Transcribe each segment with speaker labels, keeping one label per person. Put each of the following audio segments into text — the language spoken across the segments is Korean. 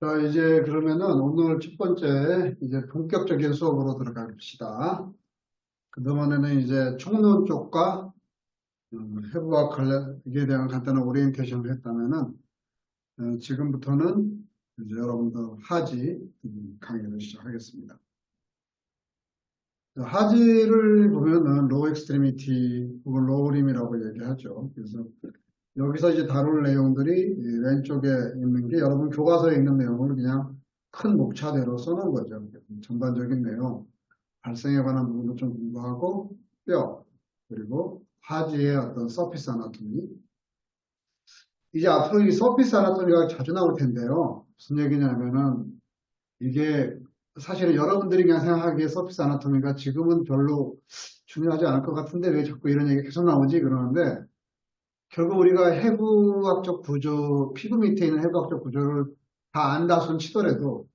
Speaker 1: 자, 이제 그러면은 오늘 첫 번째 이제 본격적인 수업으로 들어가 봅시다. 그동안에는 이제 총론 쪽과 해부학 관련에 대한 간단한 오리엔테이션을 했다면은 지금부터는 이제 여러분들 하지 강의를 시작하겠습니다. 자, 하지를 보면은 로우 익스트리미티 혹은 로우림이라고 얘기하죠. 그래서 여기서 이제 다룰 내용들이 이 왼쪽에 있는 게 여러분 교과서에 있는 내용을 그냥 큰 목차대로 써놓은 거죠. 전반적인 내용, 발생에 관한 부분도 좀 공부하고, 뼈, 그리고 하지의 어떤 서피스 아나토미. 이제 앞으로 이 서피스 아나토미가 자주 나올 텐데요. 무슨 얘기냐면은 이게 사실은 여러분들이 그냥 생각하기에 서피스 아나토미가 지금은 별로 중요하지 않을 것 같은데 왜 자꾸 이런 얘기 계속 나오지? 그러는데 결국 우리가 해부학적 구조, 피부 밑에 있는 해부학적 구조를 다 안다 손 치더라도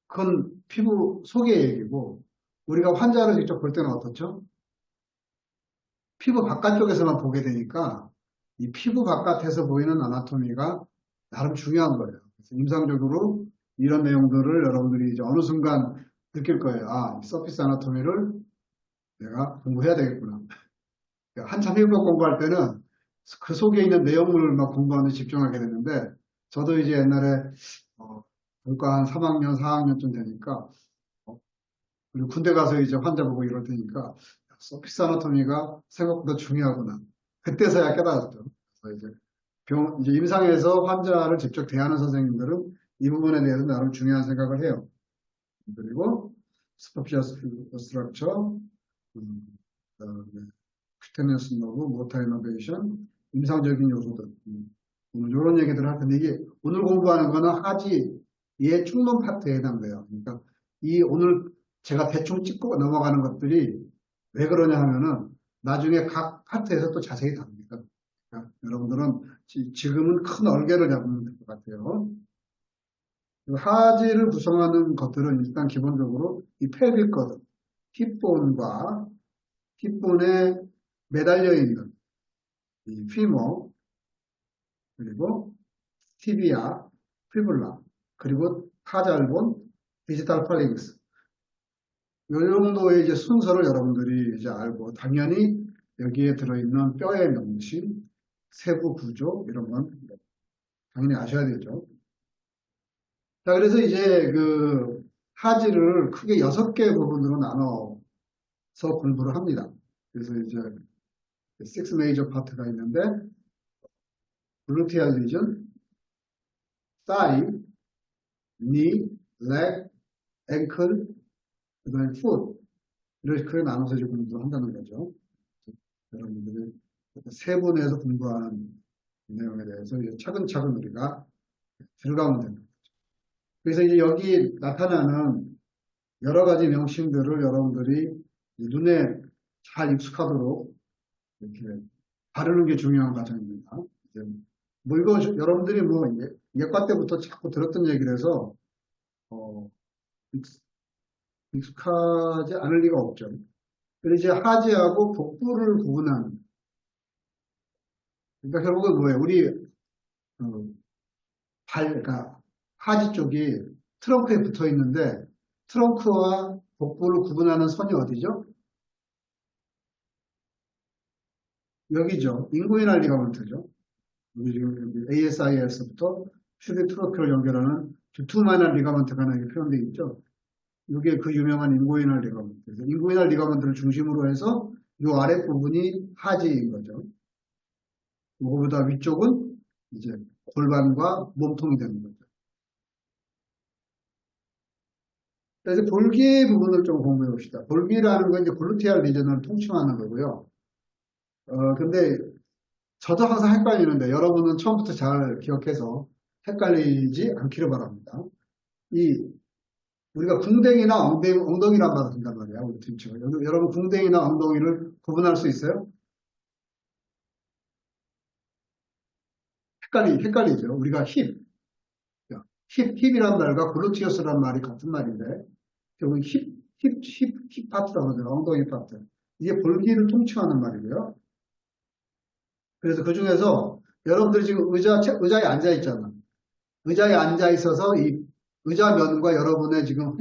Speaker 1: 그건 피부 속의 얘기고 우리가 환자를 직접 볼 때는 어떻죠? 피부 바깥쪽에서만 보게 되니까 이 피부 바깥에서 보이는 아나토미가 나름 중요한 거예요. 그래서 임상적으로 이런 내용들을 여러분들이 이제 어느 순간 느낄 거예요. 아, 이 서피스 아나토미를 내가 공부해야 되겠구나. 한참 해부학 공부할 때는 그 속에 있는 내용물을 막 공부하는데 집중하게 됐는데 저도 이제 옛날에 본과 한 3학년, 4학년쯤 되니까 그리고 군대 가서 이제 환자 보고 이럴 테니까 서피스 아나토미가 생각보다 중요하구나. 그때서야 깨달았죠. 그래서 이제 이제 임상에서 환자를 직접 대하는 선생님들은 이 부분에 대해서 나름 중요한 생각을 해요. 그리고 스포피어스 스트럭처, 그다음에 큐테니어스 너브, 모터 이노베이션, 임상적인 요소들. 이런 얘기들을 할 텐데 이게 오늘 공부하는 거는 하지의 충분 파트에 해당돼요. 그러니까 이 오늘 제가 대충 찍고 넘어가는 것들이 왜 그러냐 하면은 나중에 각 파트에서 또 자세히 다룹니다. 그러니까 여러분들은 지금은 큰 얼개를 잡으면 될 것 같아요. 하지를 구성하는 것들은 일단 기본적으로 이 펠빅 거드, 힙본과 힙본에 매달려 있는 이 피머, 그리고 티비아, 피블라, 그리고 타잘본, 디지털 팔링스. 이 정도의 이제 순서를 여러분들이 이제 알고, 당연히 여기에 들어있는 뼈의 명칭, 세부 구조, 이런 건 당연히 아셔야 되죠. 자, 그래서 이제 그 하지를 크게 6개 부분으로 나눠서 공부를 합니다. 그래서 이제 6 메이저 파트가 있는데, 글루티알 리전, 사이, 니, leg, 앵클, 그 다음에 풋, 이렇게 나눠서 이제 공부를 한다는 거죠. 여러분들이 세 분에서 공부하는 내용에 대해서 이제 차근차근 우리가 들어가면 됩니다. 그래서 이제 여기 나타나는 여러 가지 명칭들을 여러분들이 눈에 잘 익숙하도록 이렇게 바르는 게 중요한 과정입니다. 뭐 이거 여러분들이 뭐 예과 때부터 자꾸 들었던 얘기라서 익숙하지 않을 리가 없죠. 그리고 이제 하지하고 복부를 구분하는. 그러니까 결국은 뭐예요? 우리 그러니까 하지 쪽이 트렁크에 붙어 있는데 트렁크와 복부를 구분하는 선이 어디죠? 여기죠. 인구이널 리가먼트죠. 우리 지금 ASIS부터 슈비트로피를 연결하는 두툼한 리가먼트가 하나 표현되어 있죠. 이게 그 유명한 인구이널 리가먼트. 인구이널 리가먼트를 중심으로 해서 이 아랫부분이 하지인 거죠. 이거보다 위쪽은 이제 골반과 몸통이 되는 거죠. 그래서 볼기 부분을 좀 공부해 봅시다. 볼기라는 건 이제 글루티알 리전을 통칭하는 거고요. 근데 저도 항상 헷갈리는데 여러분은 처음부터 잘 기억해서 헷갈리지 않기를 바랍니다. 우리가 궁뎅이나 엉덩이란 말을 쓴단 말이야. 우리 팀처 여러분 궁뎅이나 엉덩이를 구분할 수 있어요? 헷갈리죠. 우리가 힙이란 말과 글루티어스란 말이 같은 말인데 결국 힙 파트라고 하죠. 엉덩이 파트. 이게 볼기를 통칭하는 말이고요. 그래서 그 중에서 여러분들이 지금 의자에 앉아 있잖아. 의자에 앉아 있어서 이 의자 면과 여러분의 지금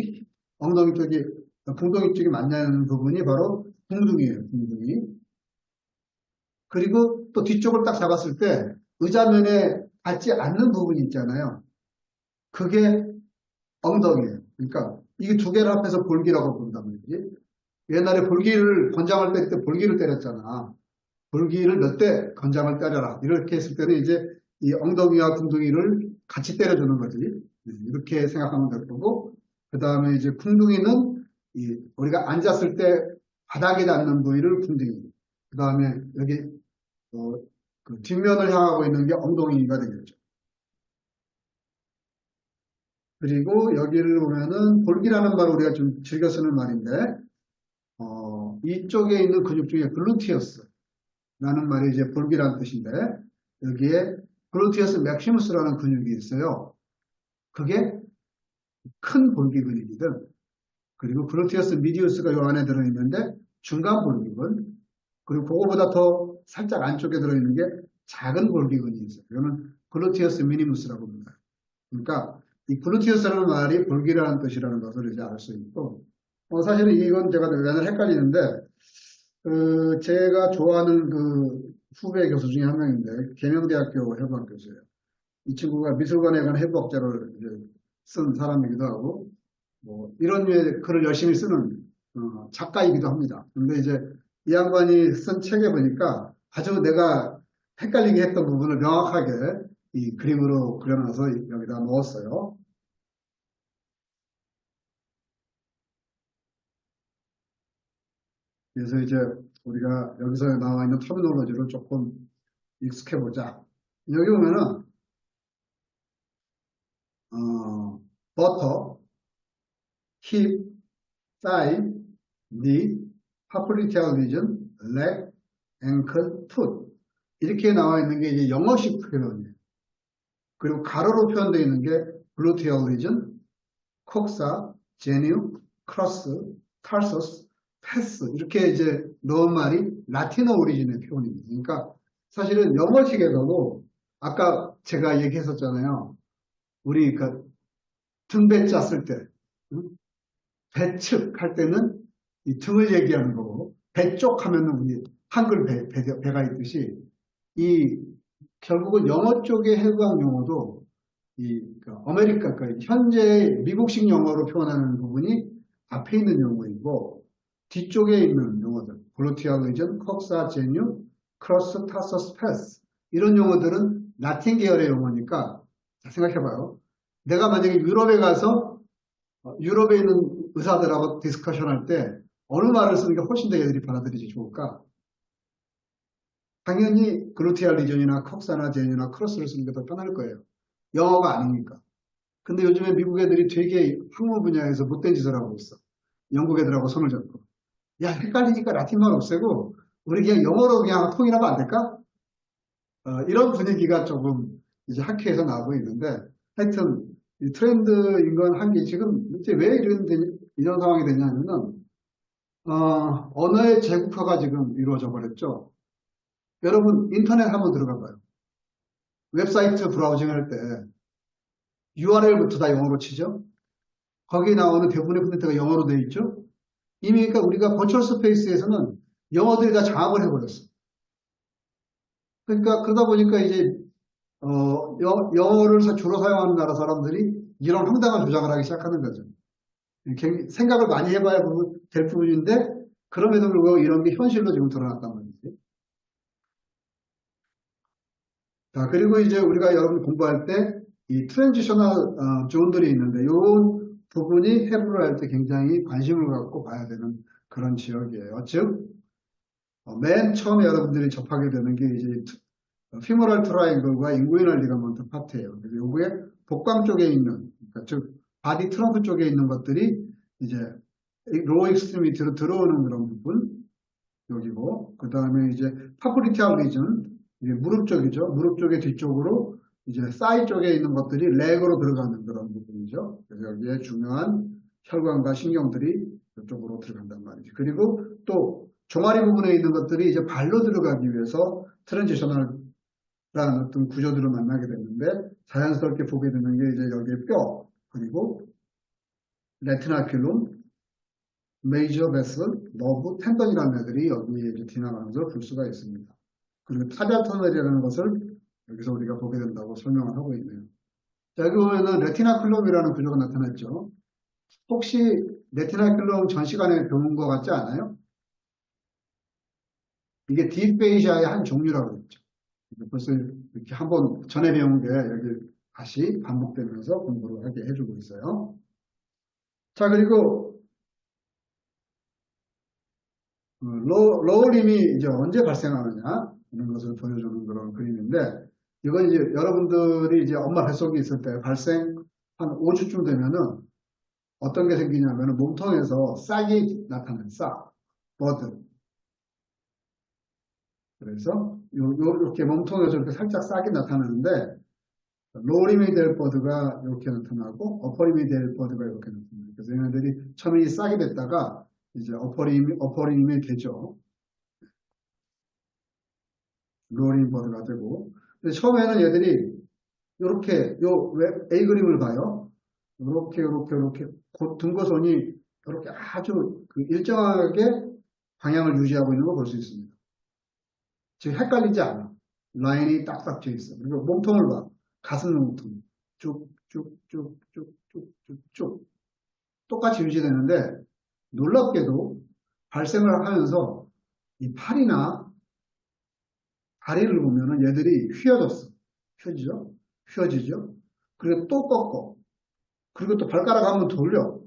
Speaker 1: 엉덩이 쪽이, 궁둥이 쪽이 만나는 부분이 바로 궁둥이에요, 궁둥이. 그리고 또 뒤쪽을 딱 잡았을 때 의자면에 닿지 않는 부분이 있잖아요. 그게 엉덩이에요. 그러니까 이게 두 개를 합해서 볼기라고 부른단 말이지. 옛날에 볼기를, 권장을 때릴 때 볼기를 때렸잖아. 볼기를 몇 대 권장을 때려라. 이렇게 했을 때는 이제 이 엉덩이와 궁둥이를 같이 때려주는 거지. 이렇게 생각하면 될 거고, 그 다음에 이제 궁둥이는 우리가 앉았을 때 바닥에 닿는 부위를 궁둥이. 그 다음에 여기 그 뒷면을 향하고 있는 게 엉덩이가 되겠죠. 그리고 여기를 보면은 볼기라는 말을 우리가 좀 즐겨 쓰는 말인데, 이쪽에 있는 근육 중에 글루티어스라는 말이 이제 볼기라는 뜻인데, 여기에 글루티어스 맥시무스라는 근육이 있어요. 그게 큰 볼기 근육이든, 그리고 글루티어스 미디우스가 요 안에 들어있는데, 중간 볼기근, 그리고 그거보다 더 살짝 안쪽에 들어있는 게 작은 볼기 근육이 있어요. 이거는 글루티어스 미니무스라고 합니다. 그러니까 이 글루티우스라는 말이 볼기라는 뜻이라는 것을 이제 알 수 있고, 사실은 이건 제가 맨날 헷갈리는데, 제가 좋아하는 그 후배 교수 중에 한 명인데, 계명대학교 해부학 교수예요. 이 친구가 미술관에 관한 해부학자를 이제 쓴 사람이기도 하고, 뭐 이런 류의 글을 열심히 쓰는 작가이기도 합니다. 근데 이제 이 양반이 쓴 책에 보니까 아주 내가 헷갈리게 했던 부분을 명확하게 이 그림으로 그려놔서 여기다 넣었어요. 그래서 이제 우리가 여기서 나와 있는 터미놀로지를 조금 익숙해 보자. 여기 보면은 버터, 힙, 사이, 니, 파프리티아 리전, leg, ankle, foot 이렇게 나와 있는 게 이제 영어식 표현이에요. 그리고 가로로 표현되어 있는 게 글루테얼 리전, 콕사, 제뉴, 크로스, 탈서스, 패스 이렇게 이제 넣은 말이 라틴어 오리진의 표현입니다. 그러니까 사실은 영어식에서도 아까 제가 얘기했었잖아요. 우리 그 등배자 쓸 때, 배측 할 때는 이 등을 얘기하는 거고, 배쪽 하면은 우리 한글 배가 있듯이, 이 결국은 영어 쪽의 해부학 용어도 그 아메리카, 그러니까 현재 미국식 영어로 표현하는 부분이 앞에 있는 용어이고, 뒤쪽에 있는 용어들, 글루티얼 리전, 콕사, 제뉴, 크로스, 타서스, 패스 이런 용어들은 라틴 계열의 용어니까 자, 생각해봐요. 내가 만약에 유럽에 가서 유럽에 있는 의사들하고 디스커션 할 때 어느 말을 쓰는 게 훨씬 더 얘들이 받아들이기 좋을까? 당연히 글루티알 리전이나 콕사나 제뉴나 크로스를 쓰는 게 더 편할 거예요. 영어가 아니니까. 근데 요즘에 미국 애들이 되게 학문 분야에서 못된 짓을 하고 있어. 영국 애들하고 손을 잡고. 야, 헷갈리니까 라틴말 없애고 우리 그냥 영어로 그냥 통일하면 안 될까? 이런 분위기가 조금 이제 학회에서 나오고 있는데 하여튼 이 트렌드인 건 한 게 지금 이제 왜 이런 상황이 되냐면은 언어의 제국화가 지금 이루어져 버렸죠. 여러분 인터넷 한번 들어가 봐요. 웹사이트 브라우징 할 때 URL부터 다 영어로 치죠. 거기 나오는 대부분의 콘텐츠가 영어로 되어 있죠. 이미 그러니까 우리가 버추얼 스페이스에서는 영어들이 다 장악을 해버렸어. 그러니까 그러다 보니까 이제 영어를 주로 사용하는 나라 사람들이 이런 황당한 주장을 하기 시작하는 거죠. 생각을 많이 해봐야 될 부분인데 그럼에도 불구하고 이런 게 현실로 지금 드러났단 말이지. 자, 그리고 이제 우리가 여러분 공부할 때 이 트랜지셔널 존들이 있는데 이 부분이 해부를 할 때 굉장히 관심을 갖고 봐야 되는 그런 지역이에요. 즉, 맨 처음에 여러분들이 접하게 되는 게 이제 피모랄 트라이앵글과 인구이널 리가먼트 파트예요. 그래서 요게 복강 쪽에 있는, 그러니까 즉 바디 트렁크 쪽에 있는 것들이 이제 로우 익스트리미티로 들어오는 그런 부분 여기고, 그 다음에 이제 파프리티아 리전 이게 무릎 쪽이죠. 무릎 쪽의 뒤쪽으로 이제 사이 쪽에 있는 것들이 렉으로 들어가는 그런 부분이죠. 그래서 여기에 중요한 혈관과 신경들이 이쪽으로 들어간단 말이죠. 그리고 또 종아리 부분에 있는 것들이 이제 발로 들어가기 위해서 트랜지셔널 어떤 구조들을 만나게 됐는데 자연스럽게 보게 되는 게 이제 여기에 뼈, 그리고 레티나큘럼, 메이저 베슬, 너브, 텐던이라는 애들이 여기에 이제 지나가면서 볼 수가 있습니다. 그리고 타비아 터널이라는 것을 여기서 우리가 보게 된다고 설명을 하고 있네요. 자, 여기 보면은 레티나큘럼이라는 구조가 나타났죠. 혹시 레티나큘럼 전 시간에 배운 것 같지 않아요? 이게 딥페이시아의 한 종류라고 했죠. 벌써 이렇게 한번 전에 배운 게 여기 다시 반복되면서 공부를 하게 해주고 있어요. 자, 그리고 로울림이 이제 언제 발생하느냐 이런 것을 보여주는 그런 그림인데 이건 이제 여러분들이 이제 엄마 뱃속에 있을 때 발생 한 5주쯤 되면은 어떤 게 생기냐면은 몸통에서 싹이 나타나요. 싹, 버드. 그래서 이렇게 몸통에서 이렇게 살짝 싹이 나타나는데 로우림이 될 버드가 이렇게 나타나고 어퍼림이 될 버드가 이렇게 나타나요. 그래서 얘네들이 처음에 이 싹이 됐다가 이제 어퍼림이 되죠. 로우림 버드가 되고. 근데 처음에는 얘들이 이렇게 A 그림을 봐요. 이렇게 등고선이 이렇게 아주 그 일정하게 방향을 유지하고 있는 걸 볼 수 있습니다. 지금 헷갈리지 않아. 라인이 딱딱 져 있어. 그리고 몸통을 봐. 가슴 몸통. 쭉쭉쭉쭉쭉쭉쭉 똑같이 유지되는데 놀랍게도 발생을 하면서 이 팔이나 다리를 보면은 얘들이 휘어졌어. 휘어지죠? 휘어지죠? 그리고 또 꺾어. 그리고 또 발가락 한번 돌려.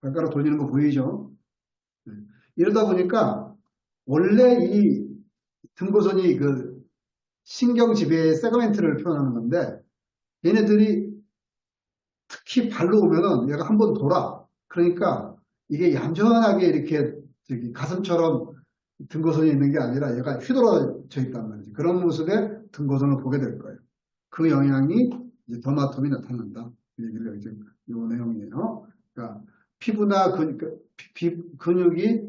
Speaker 1: 발가락 돌리는 거 보이죠? 네. 이러다 보니까 원래 이 등고선이 그 신경지배의 세그멘트를 표현하는 건데 얘네들이 특히 발로 오면은 얘가 한번 돌아. 그러니까 이게 얌전하게 이렇게 저기 가슴처럼 등고선이 있는 게 아니라 얘가 휘돌아져 있단 말이지. 그런 모습의 등고선을 보게 될 거예요. 그 영향이 이제 더마톰이 나타난다. 이 얘기를 이제 요 내용이에요. 그러니까 피부나 근육이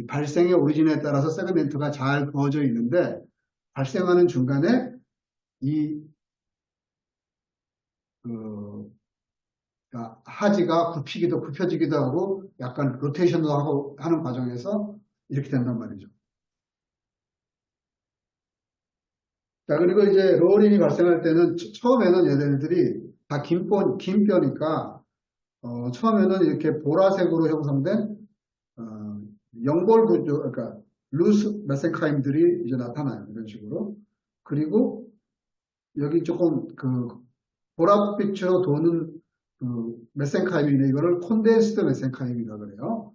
Speaker 1: 발생의 오리진에 따라서 세그멘트가 잘 그어져 있는데 발생하는 중간에 이 그, 그러니까 하지가 굽혀지기도 하고 약간 로테이션도 하고 하는 과정에서 이렇게 된단 말이죠. 자, 그리고 이제 로어링이 발생할 때는 처음에는 얘네들이 다 긴 뼈니까 처음에는 이렇게 보라색으로 형성된 연골 구조, 그러니까 루스 메센카임들이 이제 나타나요. 이런 식으로. 그리고 여기 조금 그 보랏빛으로 도는 그 메센카임인데 이거를 콘덴스드 메센카임이라고 그래요.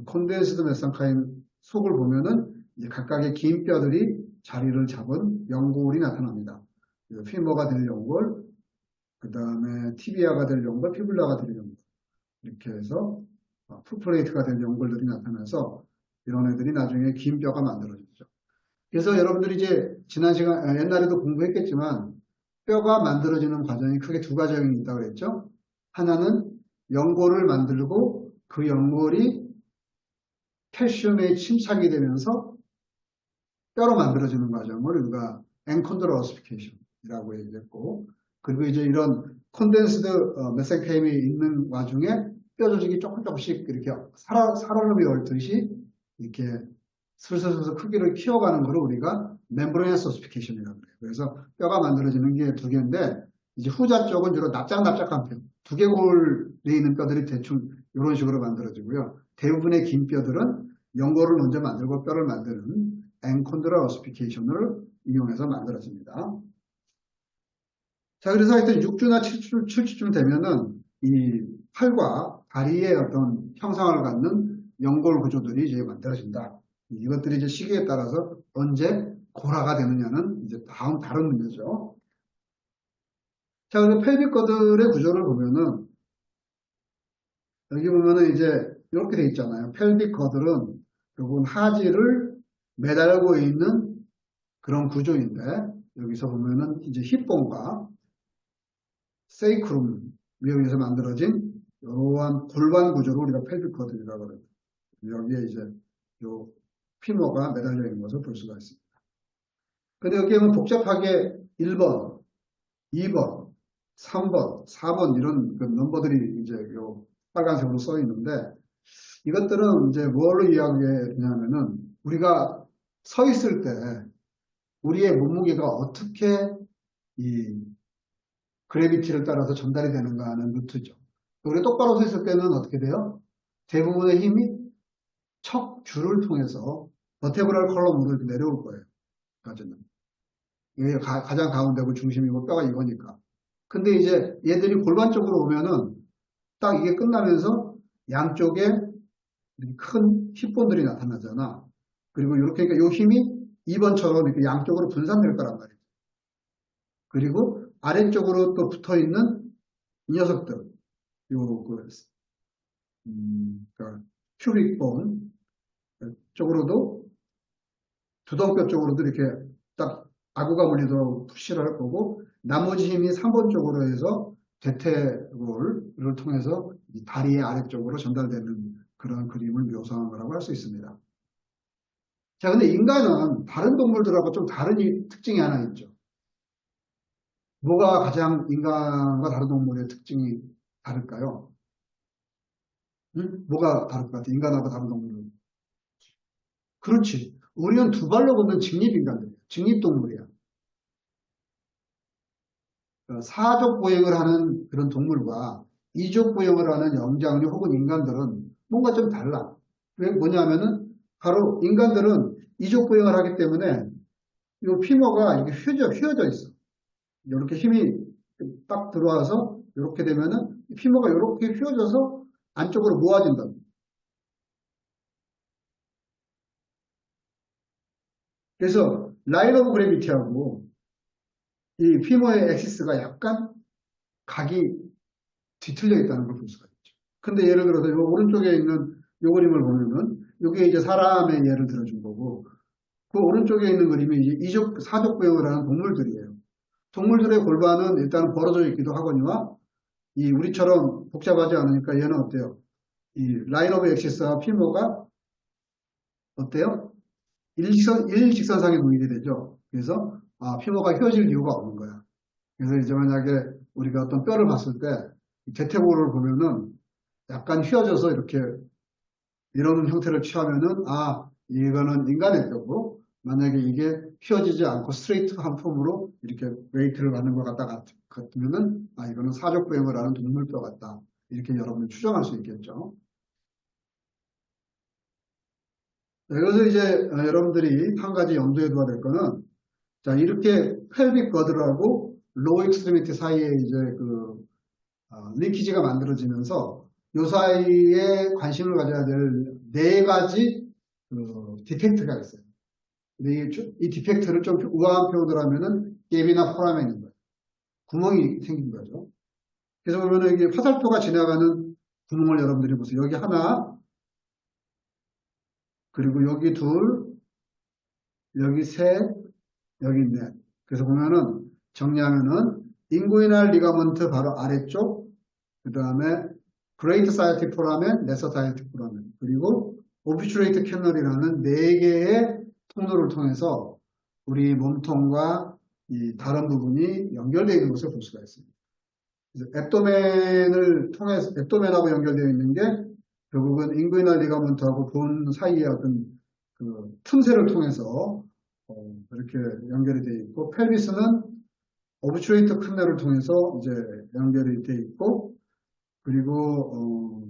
Speaker 1: 콘덴스드 메센카임 속을 보면은 이제 각각의 긴 뼈들이 자리를 잡은 연골이 나타납니다. 피머가 될 연골, 그 다음에 티비아가 될 연골, 피블라가 될 연골 이렇게 해서 풋플레이트가 된 연골들이 나타나서 이런 애들이 나중에 긴 뼈가 만들어지죠. 그래서 여러분들이 이제 지난 시간 옛날에도 공부했겠지만 뼈가 만들어지는 과정이 크게 두 과정이 있다고 그랬죠. 하나는 연골을 만들고 그 연골이 칼슘에 침착이 되면서 뼈로 만들어지는 과정을 우리가 엔콘드로어스피케이션이라고 얘기했고, 그리고 이제 이런 콘덴스드 메센케임이 있는 와중에 뼈 조직이 조금씩 이렇게 살얼음이 얽듯이 이렇게 슬슬 크기를 키워가는 것을 우리가 멤브레이너스 오스피케이션이라고 해요. 그래서 뼈가 만들어지는 게 두 개인데 이제 후자 쪽은 주로 납작납작한 뼈, 두개골에 있는 뼈들이 대충 이런 식으로 만들어지고요. 대부분의 긴 뼈들은 연골을 먼저 만들고 뼈를 만드는 엔콘드라 오스피케이션을 이용해서 만들어집니다. 자, 그래서 하여튼 6주나 7주쯤 되면은 이 팔과 다리의 어떤 형상을 갖는 연골 구조들이 이제 만들어진다. 이것들이 이제 시기에 따라서 언제 고라가 되느냐는 이제 다른 문제죠. 자, 그래서 펠빅거들의 구조를 보면은 여기 보면은 이제 이렇게 돼 있잖아요. 펠빅거들은 결국은 하지를 매달고 있는 그런 구조인데 여기서 보면은 이제 힙본과 세이크룸 위에서 만들어진 이러한 골반 구조를 우리가 펠빅거들이라고 그래요. 여기에 이제 요 피모가 매달려 있는 것을 볼 수가 있습니다. 근데 여기 보면 복잡하게 1번, 2번, 3번, 4번 이런 그 넘버들이 이제 요 빨간색으로 써 있는데 이것들은 이제 뭘로 이야기하냐면은 우리가 서 있을 때 우리의 몸무게가 어떻게 이 그래비티를 따라서 전달이 되는가 하는 루트죠. 우리 똑바로 서 있을 때는 어떻게 돼요? 대부분의 힘이 척추를 통해서 버테브랄 컬럼으로 이렇게 내려올 거예요. 까지는. 이게 가장 가운데고 중심이고 뼈가 이거니까. 근데 이제 얘들이 골반 쪽으로 오면은 딱 이게 끝나면서 양쪽에 큰 힙본들이 나타나잖아. 그리고 이렇게 그러니까 이 힘이 2번처럼 이렇게 양쪽으로 분산될 거란 말이죠. 그리고 아래쪽으로 또 붙어 있는 이 녀석들, 요, 그러니까 큐빅본 쪽으로도 두덩뼈 쪽으로도 이렇게 딱 아구가 물리도록 푸시를 할 거고 나머지 힘이 3번 쪽으로 해서 대퇴골을 통해서 이 다리의 아래쪽으로 전달되는 그런 그림을 묘사한 거라고 할 수 있습니다. 자, 근데 인간은 다른 동물들하고 좀 다른 특징이 하나 있죠. 뭐가 가장 인간과 다른 동물의 특징이 다를까요? 응? 뭐가 다를 것 같아? 인간하고 다른 동물은. 그렇지. 우리는 두 발로 걷는 직립인간들이야. 직립동물이야. 사족 보행을 하는 그런 동물과 이족 보행을 하는 영장류 혹은 인간들은 뭔가 좀 달라. 왜 뭐냐면은 바로 인간들은 이족 보행을 하기 때문에 이 피모가 이렇게 휘어져 있어. 이렇게 힘이 딱 들어와서 이렇게 되면은 피모가 이렇게 휘어져서 안쪽으로 모아진다. 그래서 라인 오브 그래비티하고 이 피모의 엑시스가 약간 각이 뒤틀려 있다는 걸 볼 수가 있죠. 근데 예를 들어서 이 오른쪽에 있는 이 그림을 보면은 이게 이제 사람의 예를 들어준 거고 그 오른쪽에 있는 그림이 이제 사족 보행을 하는 동물들이에요. 동물들의 골반은 일단 벌어져 있기도 하거니와 이 우리처럼 복잡하지 않으니까 얘는 어때요? 이 라인 오브 엑시스와 피모가 어때요? 일직선상에 동일이 되죠. 그래서 피모가 휘어질 이유가 없는 거야. 그래서 이제 만약에 우리가 어떤 뼈를 봤을 때 대퇴골을 보면은 약간 휘어져서 이렇게 이런 형태를 취하면은 이거는 인간의 뼈고 만약에 이게 휘어지지 않고 스트레이트한 폼으로 이렇게 웨이트를 받는 것 같으면은 이거는 사족보행을 하는 동물뼈 같다. 이렇게 여러분이 추정할 수 있겠죠. 이것을 이제 여러분들이 한 가지 염두에 둬야 될 거는 자 이렇게 펠빅 버드하고 로우 익스트리미티 사이에 이제 링키지가 만들어지면서 요 사이에 관심을 가져야 될 네 가지 디펙트가 있어요. 근데 이 디펙트를 좀 우아한 표현을 하면은 갭이나 포라멘인 거예요. 구멍이 생긴 거죠. 그래서 보면은 이게 화살표가 지나가는 구멍을 여러분들이 보세요. 여기 하나, 그리고 여기 둘, 여기 셋, 여기 넷. 그래서 보면은 정리하면은 인구이날 리가먼트 바로 아래쪽, 그 다음에 그레이트 사이어틱 포라멘, 레서 사이어틱 포라멘, 그리고 오비츄레이트 캐널이라는 네 개의 통로를 통해서 우리 몸통과 이 다른 부분이 연결되어 있는 것을 볼 수가 있습니다. 앱도멘을 통해서 앱도멘하고 연결되어 있는 게 결국은 인구이널 리가먼트하고 본 사이의 어떤 그 틈새를 통해서 이렇게 연결이 되어 있고 펠비스는 오브츄레이터 칸넬을 통해서 이제 연결이 되어 있고 그리고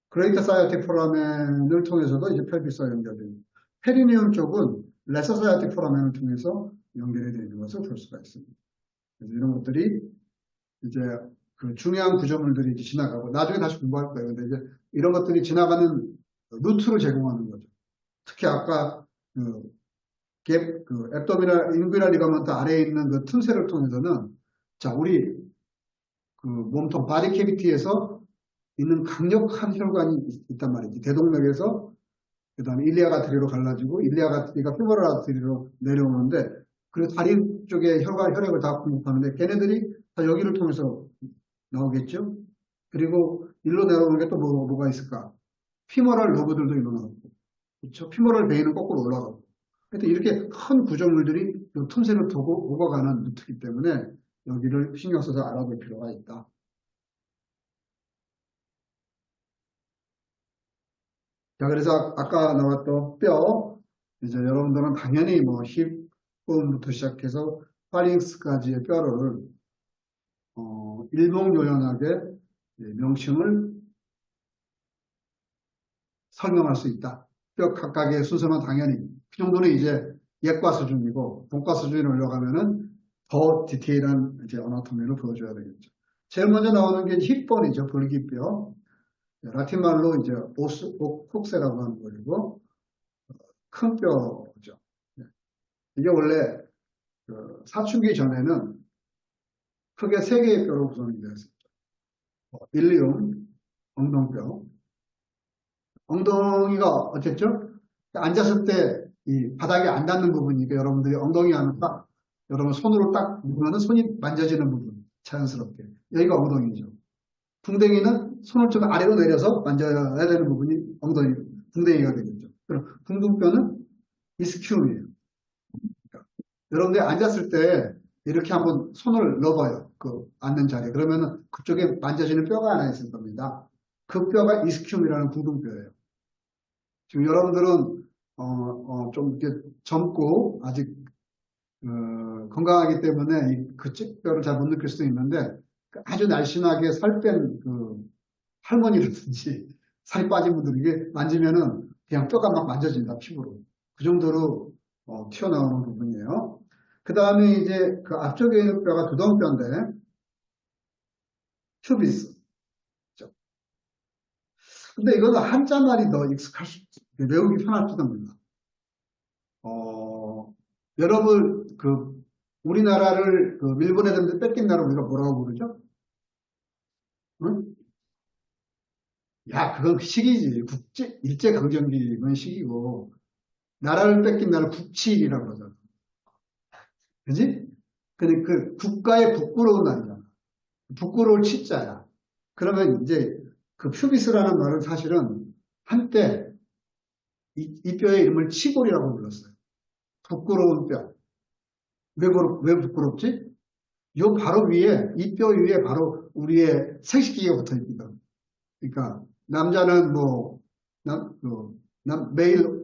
Speaker 1: 그레이터 사이어틱 포라멘을 통해서도 이제 펠비스와 연결되어 있고 페리니움 쪽은 레서 사이어틱 포라멘을 통해서 연결이 되어 있는 것을 볼 수가 있습니다. 그래서 이런 것들이 이제 그 중요한 구조물들이 이제 지나가고 나중에 다시 공부할 거예요. 근데 이제 이런 것들이 지나가는 루트를 제공하는 거죠. 특히 아까 앱도미널 인구이널 리가먼트 아래에 있는 그 틈새를 통해서는 자 우리 그 몸통 바디 캐비티에서 있는 강력한 혈관이 있단 말이지. 대동맥에서 그 다음에 일리아 가트리로 갈라지고 일리아 가트리가 피모럴 아트리로 내려오는데 그리고 다리 쪽에 혈액을 다 공급하는데 걔네들이 다 여기를 통해서 나오겠죠. 그리고 일로 내려오는 게 또 뭐가 있을까? 피모럴 로브들도 일로 나오고 그렇죠. 피모럴 베인은 거꾸로 올라가고 하여튼 이렇게 큰 구조물들이 요 틈새를 두고 오가가는 루트이기 때문에 여기를 신경 써서 알아볼 필요가 있다. 자, 그래서 아까 나왔던 뼈, 이제 여러분들은 당연히 뭐 힙부터 시작해서 파링스까지의 뼈를 일목요연하게 명칭을 설명할 수 있다. 뼈 각각의 순서는 당연히 그 정도는 이제 예과 수준이고 본과 수준에 올라가면은 더 디테일한 이제 어나토미를 보여줘야 되겠죠. 제일 먼저 나오는 게 힙본이죠. 벌기뼈. 라틴 말로 이제 옥폭세라고 하는 거고 큰 뼈죠. 이게 원래 사춘기 전에는 크게 세 개의 뼈로 구성이 되어 있습니다. 일리움, 엉덩뼈. 엉덩이가 어쨌죠? 앉았을 때 이 바닥에 안 닿는 부분이니까 여러분들이 엉덩이 하면 딱 여러분 손으로 딱 누르면 손이 만져지는 부분 자연스럽게 여기가 엉덩이죠. 궁뎅이는 손을 좀 아래로 내려서 만져야 되는 부분이 엉덩이, 궁뎅이가 되겠죠. 그럼 궁둥뼈는 이스큐움이에요. 그러니까 여러분들이 앉았을 때 이렇게 한번 손을 넣어봐요. 그 앉는 자리에. 그러면은 그쪽에 만져지는 뼈가 하나 있을 겁니다. 그 뼈가 이스큐움이라는 궁둥뼈예요. 지금 여러분들은 좀 이렇게 젊고 아직 건강하기 때문에 그 뼈를 잘 못 느낄 수도 있는데 아주 날씬하게 살 뺀 그 할머니라든지 살이 빠진 분들 이게 만지면은 그냥 뼈가 막 만져진다 피부로 그 정도로 튀어나오는 부분이에요. 그 다음에 이제 그 앞쪽에 있는 뼈가 두덩뼈인데 큐비스. 근데 이거는 한자말이 더 익숙할 수, 외우기 편할지도 몰라. 여러분, 우리나라를 일본 애들한테 뺏긴 나라 우리가 뭐라고 부르죠? 응? 야, 그건 시기지. 일제강점기는 시기고, 나라를 뺏긴 나라 국치일이라고 그러잖아. 그지? 근데 그 국가의 부끄러운 날이잖아. 부끄러울 치자야. 그러면 이제 그 퓨비스라는 말은 사실은 한때 이 뼈의 이름을 치골이라고 불렀어요. 부끄러운 뼈. 왜 부끄럽지? 요 바로 위에, 이 뼈 위에 바로 우리의 생식기가 붙어 있거든. 그러니까, 남자는 뭐, 메일,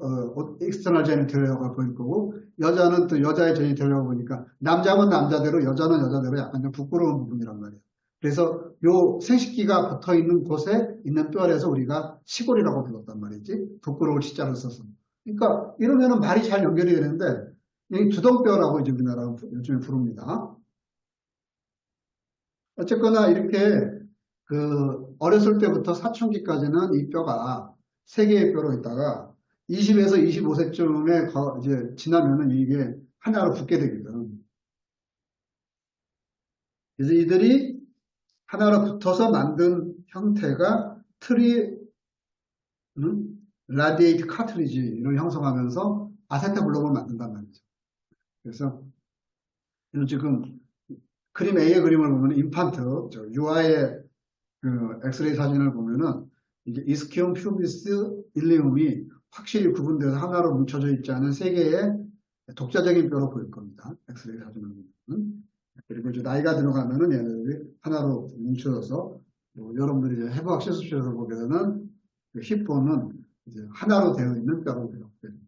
Speaker 1: 익스터널 제니털리아가 보일 거고, 여자는 또 여자의 제니털리아가 보니까, 남자면 남자대로, 여자는 여자대로 약간 좀 부끄러운 부분이란 말이에요. 그래서 요 생식기가 붙어 있는 곳에 있는 뼈라서 우리가 시골이라고 불렀단 말이지. 부끄러울 시자를 써서. 그러니까, 이러면은 말이 잘 연결이 되는데, 이 두덩뼈라고 이제 우리나라 요즘에 부릅니다. 어쨌거나 이렇게 어렸을 때부터 사춘기까지는 이 뼈가 세 개의 뼈로 있다가 20에서 25세쯤에 이제 지나면은 이게 하나로 붙게 되거든. 그래서 이들이 하나로 붙어서 만든 형태가 라디에이트 카트리지를 형성하면서 아세타블록을 만든단 말이죠. 그래서 이런 지금 그림 A의 그림을 보면 임판트, 유아의 엑스레이 사진을 보면은 이게 이스키움, 퓨비스, 일리움이 확실히 구분돼서 하나로 뭉쳐져 있지 않은 세 개의 독자적인 뼈로 보일 겁니다. 엑스레이 사진을 보면. 그리고 이제 나이가 들어가면은 얘네들이 하나로 뭉쳐져서 여러분들이 이제 해부학 실습실에서 보게 되는 그 힙보는 이제 하나로 되어 있는 뼈로 보게 됩니다.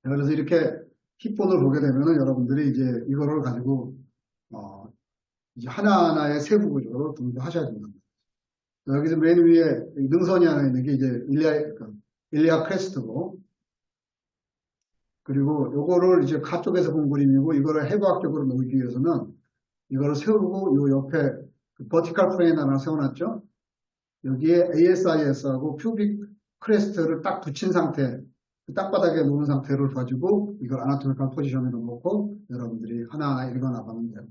Speaker 1: 그래서 이렇게 힙본을 보게 되면은 여러분들이 이제 이거를 가지고 이제 하나하나의 세부 구조를 분석하셔야 됩니다. 여기서 맨 위에 능선이 하나 있는 게 이제 일리아 크레스트고, 그리고 요거를 이제 가쪽에서 본 그림이고, 이거를 해부학적으로 놓기 위해서는 이거를 세우고, 요 옆에 버티컬 프레임 하나 세워놨죠? 여기에 ASIS하고 퓨빅 크레스트를 딱 붙인 상태, 땅바닥에 놓은 상태를 가지고 이걸 아나토미컬 포지션에 놓고 여러분들이 하나하나 읽어나가면 돼요.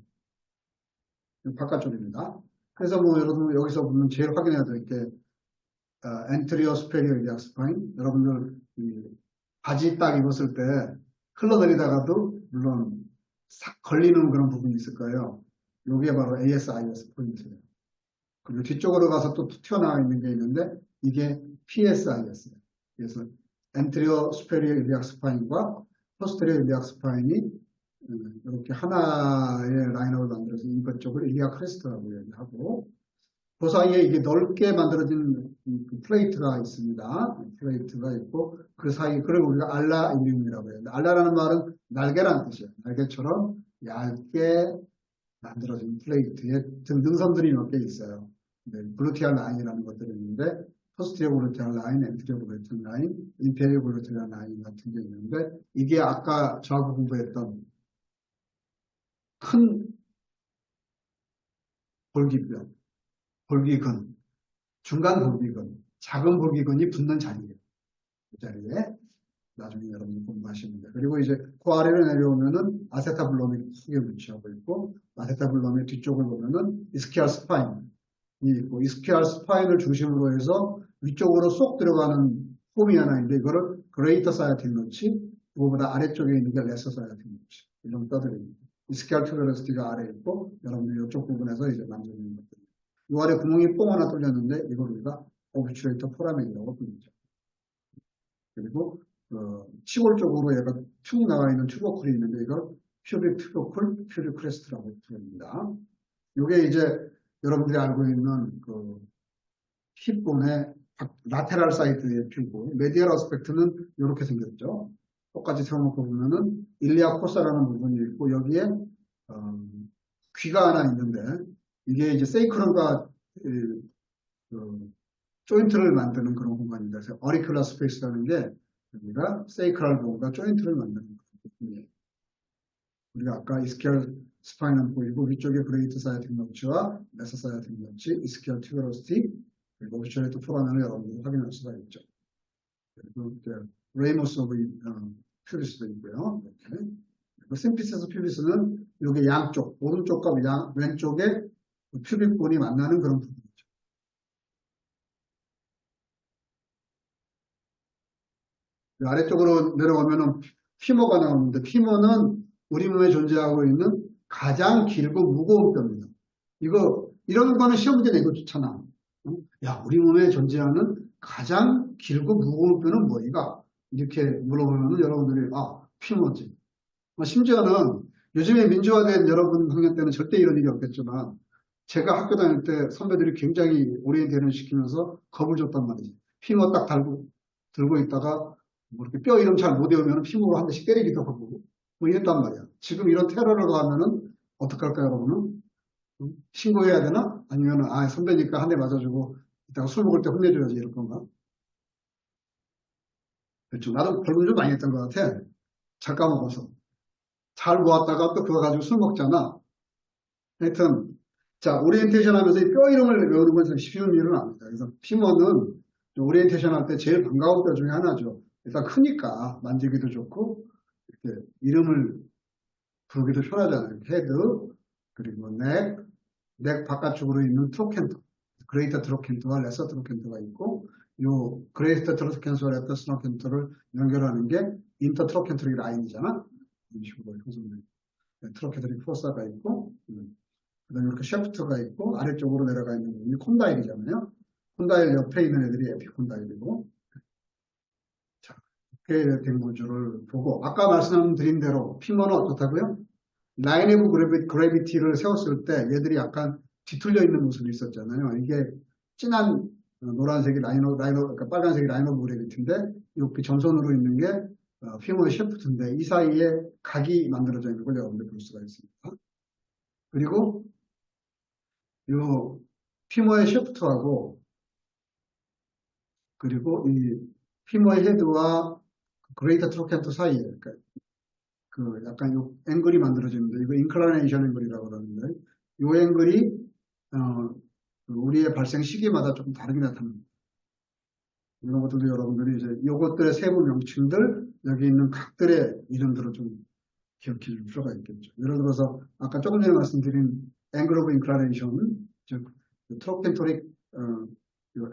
Speaker 1: 바깥쪽입니다. 그래서 뭐 여러분 여기서 보면 제일 확인해야 될 게 엔트리어 스페리어 일리악 스파인. 여러분들 바지 딱 입었을 때 흘러내리다가도 물론 싹 걸리는 그런 부분이 있을 거예요. 요게 바로 ASIS 포인트예요. 그리고 뒤쪽으로 가서 또 튀어나와 있는 게 있는데 이게 PSIS예요. 그래서 엔트리어 스페리어 일리악 스파인과 포스테리어 일리악 스파인이 이렇게 하나의 라인업을 만들어서 이것 쪽을 일리악 크레스트라고 얘기하고 그 사이에 이게 넓게 만들어진 그 플레이트가 있습니다. 플레이트가 있고 그 사이 그걸 우리가 알라 일륨이라고 해요. 알라라는 말은 날개라는 뜻이에요. 날개처럼 얇게 만들어진 플레이트에 등등선들이 몇 개 있어요. 글루티알 라인이라는 것들이 있는데 포스티리어 글루티알 라인, 엔테리어 글루티알 라인, 인페리어 글루티알 라인 같은 게 있는데 이게 아까 저하고 공부했던 큰 볼기뼈, 볼기근, 중간 볼기근, 작은 볼기근이 붙는 자리예요. 그 자리에 나중에 여러분이 공부하시면 돼요. 그리고 이제 그 아래로 내려오면은 아세타블럼이 크게 위치하고 있고 아세타블럼의 뒤쪽을 보면은 이스키알 스파인이 있고 이스키알 스파인을 중심으로 해서 위쪽으로 쏙 들어가는 폼이 하나 있는데 이거를 그레이터 사이아틱 노치 그거보다 아래쪽에 있는 게 레서 사이아틱 노치 이런 떠드립니다. 이스키알 튜베러시티가 아래에 있고 여러분들이 이쪽 부분에서 이제 만져주는 것들 이 아래 구멍이 뽕 하나 뚫렸는데 이걸 우리가 오비츄레이터 포라멘이라고 부르죠. 그리고 시골 쪽으로 얘가 쭉 나와 있는 튜버클이 있는데 이걸 퓨빅 튜버클, 퓨빅 크레스트라고 부릅니다. 이게 이제 여러분들이 알고 있는 그 힙본의 라테랄 사이드의 뷰고 메디얼 어스펙트는 이렇게 생겼죠. 똑같이 세워놓고 보면은 일리아 코사라는 부분이 있고 여기에 귀가 하나 있는데 이게 이제 세이크론과 조인트를 만드는 그런 공간입니다. 그래서 어리큘라 스페이스라는 게 여기가 세이크랄 본과 조인트를 만드는 그런 부분이에요. 우리가 아까 이스키얼 스파인은 보이고 위쪽에 그레이트 사이아틱 너치와 메서 사이아틱 너치, 이스키얼 튜베로스티 그리고 오비츄레이터 포라멘을 여러분들이 확인할 수가 있죠. 그리고 레이모스 오브 퓨비스도 있고요. 이렇게. 그리고 심피세스 퓨비스는 여기 양쪽 오른쪽과 왼쪽에 퓨빅본이 만나는 그런 부분. 아래쪽으로 내려가면은 피머가 나오는데 피머는 우리 몸에 존재하고 있는 가장 길고 무거운 뼈입니다. 이런 거는 시험 문제 내고 좋잖아. 야, 우리 몸에 존재하는 가장 길고 무거운 뼈는 뭐이가? 이렇게 물어보면은 여러분들이 피머지. 심지어는 요즘에 민주화된 여러분 학년 때는 절대 이런 일이 없겠지만 제가 학교 다닐 때 선배들이 굉장히 오리엔테이션 시키면서 겁을 줬단 말이지. 피머 딱 들고 있다가 뭐 이렇게 뼈 이름 잘 못 외우면 피부로 한 대씩 때리기도 하고 뭐 이랬단 말이야. 지금 이런 테러를 가하면은 어떡할까요, 여러분은? 신고해야 되나? 아니면은 선배니까 한 대 맞아주고 이따가 술 먹을 때 혼내줘야지 이럴 건가? 그렇죠. 나도 벌금 좀 많이 했던 것 같아. 잘 까먹어서. 잘 모았다가 또 그거 가지고 술 먹잖아. 하여튼 자 오리엔테이션 하면서 이 뼈 이름을 외우는 건 쉬운 일은 아닙니다. 그래서 피머는 오리엔테이션 할 때 제일 반가운 뼈 중에 하나죠. 일단 크니까 만지기도 좋고 이렇게 이름을 부르기도 편하잖아요. 헤드 그리고 넥 바깥쪽으로 있는 트로켄터 그레이터 트로켄터와 레서 트로켄터가 있고 요 그레이터 트로켄터와 레서 트로켄터를 연결하는 게 인터 트로켄터릭 라인이잖아. 이런 식으로 형성된 트로켄터릭 포사가 있고 그다음에 이렇게 샤프트가 있고 아래쪽으로 내려가 있는 부분이 콘다일이잖아요. 콘다일 옆에 있는 애들이 에피콘다일이고 자, 이렇게 된 구조를 보고 아까 말씀드린 대로 피머는 어떻다고요? 라인 오브 그래비티를 세웠을 때 얘들이 약간 뒤틀려 있는 모습이 있었잖아요. 이게 진한 노란색이 그러니까 빨간색이 라인 오브 그래비티인데 이렇게 점선으로 있는 게 피머의 샤프트인데 이 사이에 각이 만들어져 있는 걸 여러분들 볼 수가 있습니다. 그리고 이 피머의 샤프트하고 그리고 이 피머의 헤드와 그레이터 트로켄터 사이에 그러니까 그 약간 요 앵글이 만들어지는데 이거 인클라네이션 앵글이라고 그러는데 요 앵글이 우리의 발생 시기마다 조금 다르게 나타납니다. 이런 것들도 여러분들이 이제 요것들의 세부 명칭들 여기 있는 각들의 이름들을 좀 기억해 줄 필요가 있겠죠. 예를 들어서 아까 조금 전에 말씀드린 앵글 오브 인클라네이션 즉 트로켄토릭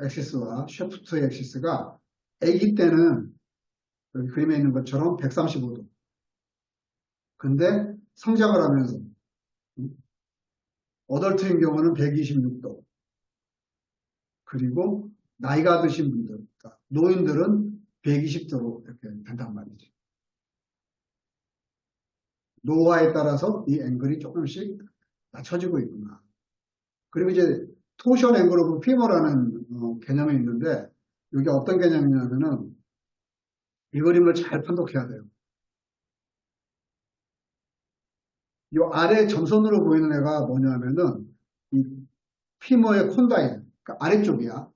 Speaker 1: 엑시스와 샤프트의 엑시스가 아기 때는 여기 그림에 있는 것처럼 135도 근데 성장을 하면서 어덜트인 경우는 126도 그리고 나이가 드신 분들 그러니까 노인들은 120도로 이렇게 된단 말이죠. 노화에 따라서 이 앵글이 조금씩 낮춰지고 있구나. 그리고 이제 토션 앵글 오브 피머라는 개념이 있는데 이게 어떤 개념이냐면은 이 그림을 잘 판독해야 돼요. 이 아래 점선으로 보이는 애가 뭐냐면은 이 피머의 콘다일, 그러니까 아래쪽이야.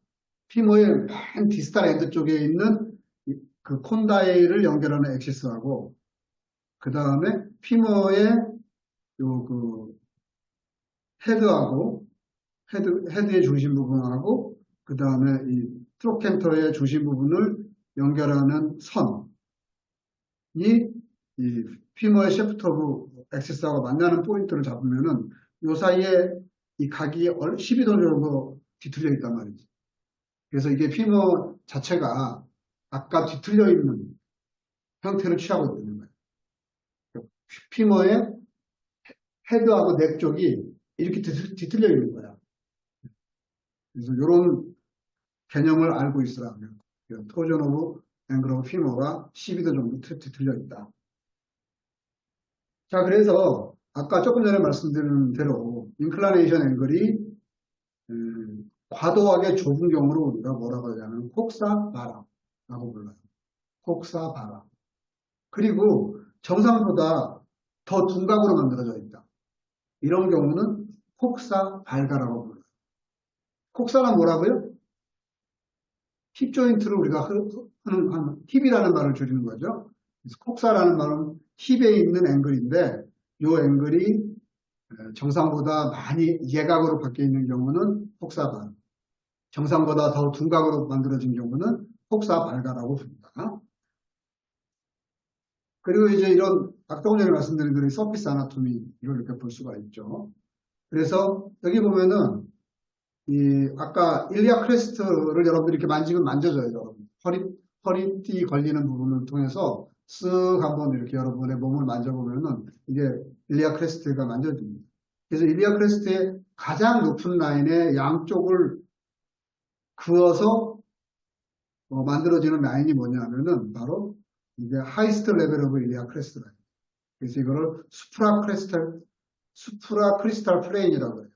Speaker 1: 피머의 맨 디스탈 엔드 쪽에 있는 그 콘다일을 연결하는 엑시스하고 그 다음에 피머의 요 그 헤드하고 헤드의 중심 부분하고 그 다음에 이 트로켄터의 중심 부분을 연결하는 선이 이 피머의 셰프트 오브 엑시스하고 만나는 포인트를 잡으면은 요 사이에 이 각이 12도 정도 뒤틀려 있단 말이지. 그래서 이게 피머 자체가 아까 뒤틀려 있는 형태를 취하고 있는 거예요. 피머의 헤드하고 넥 쪽이 이렇게 뒤틀려 있는 거야. 그래서 이런 개념을 알고 있으라면 토전 오브 앵글 오브 피머가 12도 정도 뒤틀려 있다. 자, 그래서 아까 조금 전에 말씀드린 대로 인클라네이션 앵글이 과도하게 좁은 경우로 우리가 뭐라고 하냐면 콕사바라라고 불러요. 콕사바라. 그리고 정상보다 더 둔각으로 만들어져 있다. 이런 경우는 콕사발가라고 불러요. 콕사는 뭐라고요? 힙 조인트를 우리가 하는 힙이라는 말을 줄이는 거죠. 그래서 콕사라는 말은 힙에 있는 앵글인데 이 앵글이 정상보다 많이 예각으로 바뀌어 있는 경우는 콕사발. 정상보다 더 둔각으로 만들어진 경우는 콕사발가라고 부릅니다. 그리고 이제 이런 아까 전에 말씀드린 그런 서피스 아나토미를 이렇게 볼 수가 있죠. 그래서 여기 보면은 이 아까 일리아 크레스트를 여러분들이 이렇게 만지면 만져져요. 여러분. 허리띠 걸리는 부분을 통해서 쓱 한번 이렇게 여러분의 몸을 만져보면은 이게 일리아 크레스트가 만져집니다. 그래서 일리아 크레스트의 가장 높은 라인의 양쪽을 그어서 만들어지는 라인이 뭐냐면은 바로 이게 하이스트 레벨 오브 일리아 크레스트 라인. 그래서 이거를 수프라 크리스탈 플레인이라고 해요.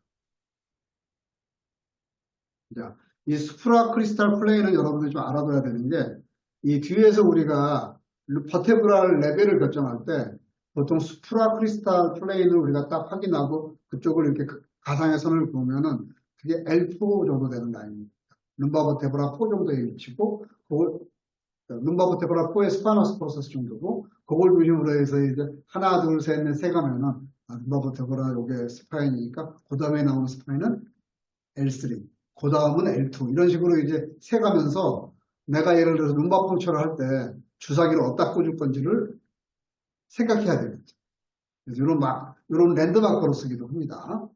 Speaker 1: 자, 이 수프라 크리스탈 플레인은 여러분들이 좀 알아둬야 되는 게 이 뒤에서 우리가 버테브랄 레벨을 결정할 때 보통 수프라 크리스탈 플레인을 우리가 딱 확인하고 그쪽을 이렇게 가상의 선을 보면은 그게 L4 정도 되는 라인입니다. 룸바 버테브라 4 정도의 위치고 그걸 룸바 버테브라 4의 스파이너스 프로세스 정도고 그걸 중심으로 해서 이제 하나 둘 셋 넷 세 가면은 룸바 버테브라 요게 스파인이니까 그 다음에 나오는 스파인은 L3 그 다음은 L2 이런 식으로 이제 세가면서 내가 예를 들어서 룸바 펑처를 할 때 주사기를 어디다 꽂을 건지를 생각해야 되겠죠. 그래서 이런 랜드마크로 쓰기도 합니다.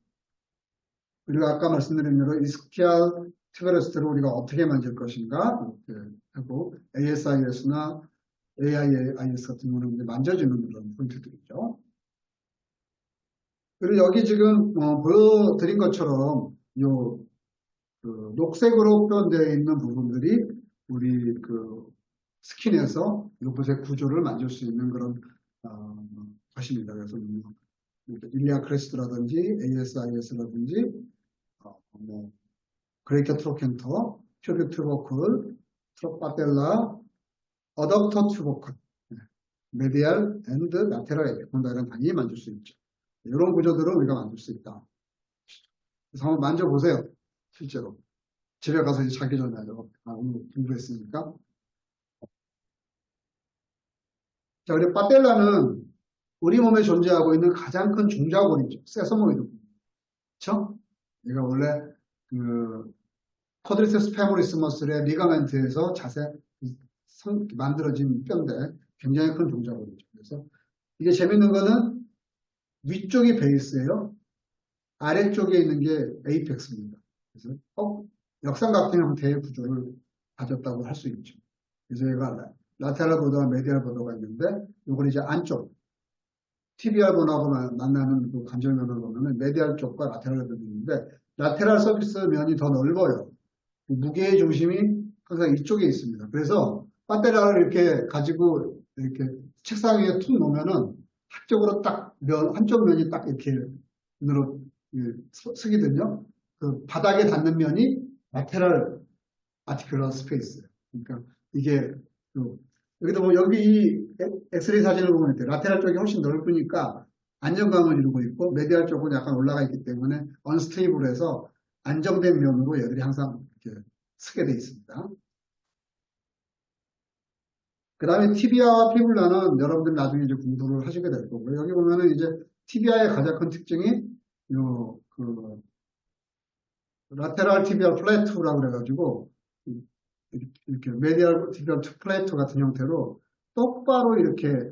Speaker 1: 그리고 아까 말씀드린 대로 이스키아 트베레스트를 우리가 어떻게 만질 것인가 이렇게 하고 ASIS나 AIIS 같은 경우는 만져지는 그런 포인트들이죠. 그리고 여기 지금 보여드린 것처럼 그 녹색으로 표현되어 있는 부분들이 우리 그 스킨에서 요것의 구조를 만질 수 있는 그런 것입니다. 그래서 일리아 크레스트라든지 ASIS라든지 그레이터 트로켄터, 퓨빅 튜버클, 트로파텔라, 어덕터 튜버클, 메디알 앤드 라테럴 에피콘다일은 당연히 만질 수 있죠. 이런 구조들을 우리가 만들 수 있다. 그래서 한번 만져보세요. 실제로. 집에 가서 이제 자기 전에 오늘 공부했으니까. 자, 그리고 파텔라는 우리 몸에 존재하고 있는 가장 큰 종자골이죠. 세서모이드. 그쵸? 얘가 원래 그 쿼드리세스 페모리스 머슬의 리가멘트에서 만들어진 뼈인데 굉장히 큰 종자골이죠. 그래서 이게 재밌는 거는 위쪽이 베이스예요. 아래쪽에 있는 게 에이펙스입니다. 그래서 역삼각형 형태의 구조를 가졌다고 할 수 있죠. 그래서 얘가 라테랄 보더와 메디알 보더가 있는데 이건 이제 안쪽 TBR 본하고 만나는 그 관절면을 보면 메디알 쪽과 라테랄 면이 있는데 라테랄 서비스 면이 더 넓어요. 무게의 중심이 항상 이쪽에 있습니다. 그래서 빠테라를 이렇게 가지고 이렇게 책상 위에 툭 놓으면은 한쪽으로 딱 한쪽 면이 딱 이렇게 눈으로 쓰거든요. 그 바닥에 닿는 면이 라테럴 아티큘러 스페이스. 그러니까 이게 여기도 뭐 여기 이 엑스레이 사진을 보면 이렇게 라테럴 쪽이 훨씬 넓으니까 안정감을 이루고 있고 메디알 쪽은 약간 올라가 있기 때문에 언스테이블해서 안정된 면으로 얘들이 항상 이렇게 쓰게 돼 있습니다. 그 다음에 티비아와 피블라는 여러분들이 나중에 이제 공부를 하시게 될 거고요. 여기 보면은 이제 티비아의 가장 큰 특징이 라테랄 티비알 플래투라고 그래가지고 이렇게 메디얼 티비알 플래투 같은 형태로 똑바로 이렇게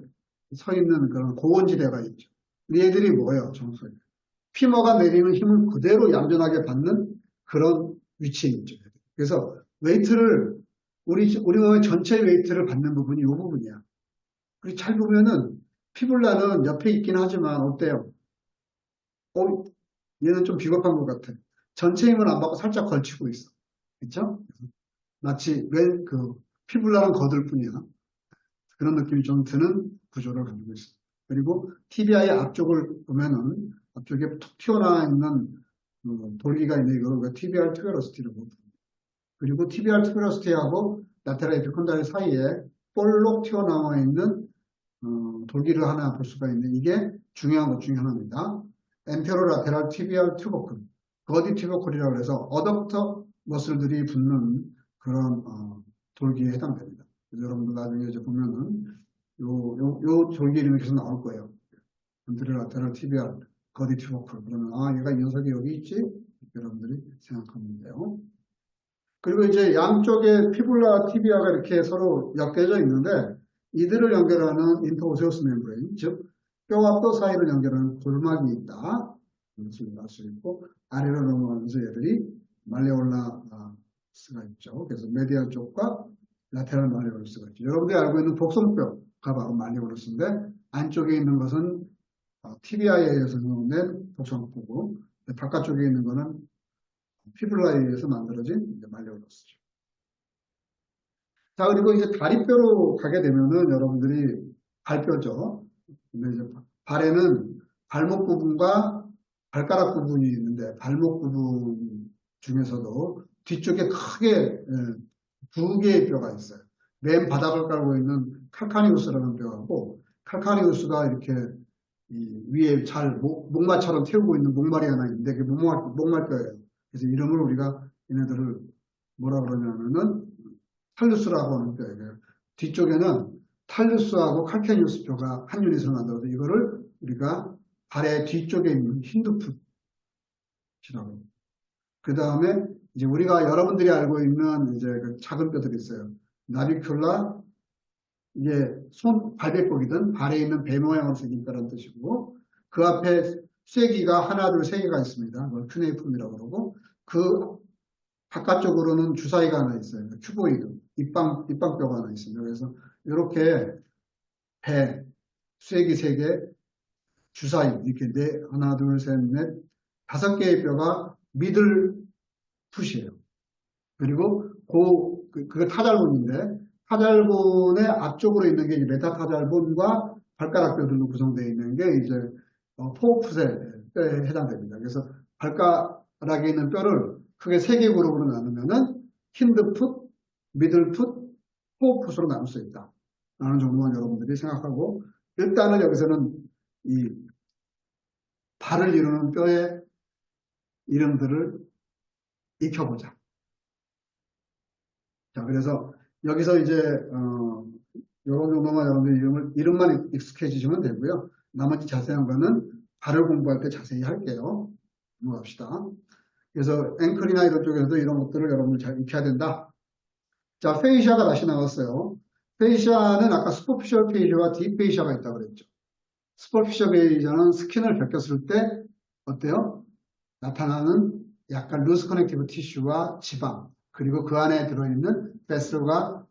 Speaker 1: 서 있는 그런 고원지대가 있죠. 얘들이 뭐예요, 정수에? 피머가 내리는 힘을 그대로 얌전하게 받는 그런 위치에 있죠. 그래서 웨이트를 우리 몸의 전체 웨이트를 받는 부분이 이 부분이야. 그리고 잘 보면은 피블라는 옆에 있긴 하지만 어때요? 얘는 좀 비겁한 것 같아. 전체 힘을 안 받고 살짝 걸치고 있어. 그렇죠? 마치 피블라는 거들 뿐이야. 그런 느낌이 좀 드는 구조를 가지고 있습니다. 그리고 TBI의 앞쪽을 보면은 앞쪽에 툭 튀어나와 있는 돌기가 있는데 이걸 TBR 튜베러시티라고 부릅니다. 그리고 TBR 튜베러시티하고 라테랄 에피콘다일 사이에 볼록 튀어나와 있는 돌기를 하나 볼 수가 있는데 이게 중요한 것 중에 하나입니다. 엔테로라테랄 TBR 튜버클, 거디 튜버클이라고 해서 어덕터 머슬들이 붙는 그런 돌기에 해당됩니다. 여러분들 나중에 이제 보면은 요 돌기 이름이 계속 나올 거예요. 엔테로라테랄 TBR, 거디 튜버클. 그러면 얘가 이 녀석이 여기 있지? 여러분들이 생각하면 돼요. 그리고 이제 양쪽에 피블라 티비아가 이렇게 서로 엮여져 있는데 이들을 연결하는 인터오세우스 멤브레인, 즉 뼈와 뼈 사이를 연결하는 골막이 있다. 이것을 알 수 있고 아래로 넘어가면서 얘들이 말레올라스가 있죠. 그래서 메디al 쪽과 라테랄 말레올라스가 있죠. 여러분들이 알고 있는 복성뼈가 바로 말레올라스인데 안쪽에 있는 것은 티비아에 의해서 낸 복성뼈고 바깥쪽에 있는 것은 피블라에 의해서 만들어진 말레올라스죠. 자, 그리고 이제 다리뼈로 가게 되면은 여러분들이 발뼈죠. 근데 이제 발에는 발목 부분과 발가락 부분이 있는데 발목 부분 중에서도 뒤쪽에 크게 두 개의 뼈가 있어요. 맨 바닥을 깔고 있는 칼카니우스라는 뼈하고 칼카니우스가 이렇게 위에 잘 목마처럼 태우고 있는 목말이 하나 있는데 그게 목말뼈예요. 그래서 이름을 우리가 얘네들을 뭐라 그러냐면은 탈루스라고 하는 뼈예요. 뒤쪽에는 탈루스하고 칼케니우스 뼈가 한 유닛을 만들어서 이거를 우리가 발의 뒤쪽에 있는 힌드풋이라고 합니다. 그 다음에 이제 우리가 여러분들이 알고 있는 이제 그 작은 뼈들이 있어요. 나비큘라, 이게 발배꼽이든 발에 있는 배 모양으로 생긴 뼈라는 뜻이고 그 앞에 쐐기가 하나, 둘, 세 개가 있습니다. 그걸 큐네이품이라고 그러고 그 바깥쪽으로는 주사위가 하나 있어요. 큐보이드, 입방뼈가 하나 있습니다. 그래서 이렇게 배, 쐐기 세 개, 주사위 이렇게 하나, 둘, 셋, 넷, 5개의 뼈가 미들 풋이에요. 그리고 그게 타잘본인데 타잘본의 앞쪽으로 있는 게 메타타잘본과 발가락 뼈들로 구성되어 있는 게 이제 포어풋의 뼈에 해당됩니다. 그래서 발가락에 있는 뼈를 크게 3개 그룹으로 나누면은 힌드풋, 미들풋, 포어풋으로 나눌 수 있다. 라는 정도만 여러분들이 생각하고 일단은 여기서는 이 발을 이루는 뼈의 이름들을 익혀보자. 자, 그래서 여기서 이제 이런 정도만 여러분들 이름만 익숙해지시면 되고요. 나머지 자세한 거는 발을 공부할 때 자세히 할게요. 넘어갑시다. 그래서 앵클이나 이런 쪽에서도 이런 것들을 여러분들 잘 익혀야 된다. 자, 페이시아가 다시 나왔어요. 페이시아는 아까 슈퍼피셜 페이시아와 딥 페이시아가 있다고 그랬죠. 슈퍼피셜 페이시아는 스킨을 벗겼을 때 어때요? 나타나는 약간 루스 커넥티브 티슈와 지방 그리고 그 안에 들어있는 베슬과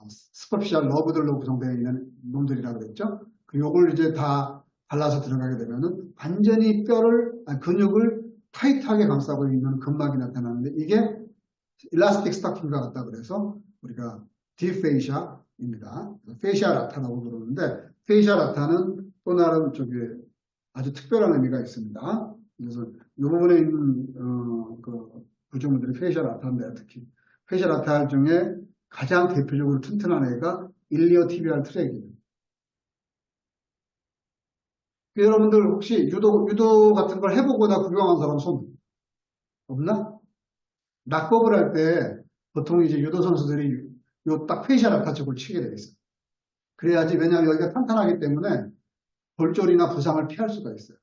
Speaker 1: 슈퍼피셜 러브들로 구성되어 있는 놈들이라고 그랬죠. 그리고 이걸 이제 다 발라서 들어가게 되면은 완전히 근육을 타이트하게 감싸고 있는 근막이 나타나는데 이게 일라스틱 스타킹과 같다 그래서 우리가 디페이샤입니다. 페이시아 라타라고 부르는데 페이시아 라타는 또 나름 아주 특별한 의미가 있습니다. 그래서 이 부분에 있는 그 구조물들이 페이셜 아타인데 특히 페이셜 아타 중에 가장 대표적으로 튼튼한 애가 일리오티비알 트랙이에요. 여러분들 혹시 유도 같은 걸 해보거나 구경한 사람 손 없나? 낙법을 할 때 보통 이제 유도 선수들이 요 딱 페이셜 아타 쪽을 치게 되어 있어요. 그래야지, 왜냐하면 여기가 탄탄하기 때문에 골절이나 부상을 피할 수가 있어요.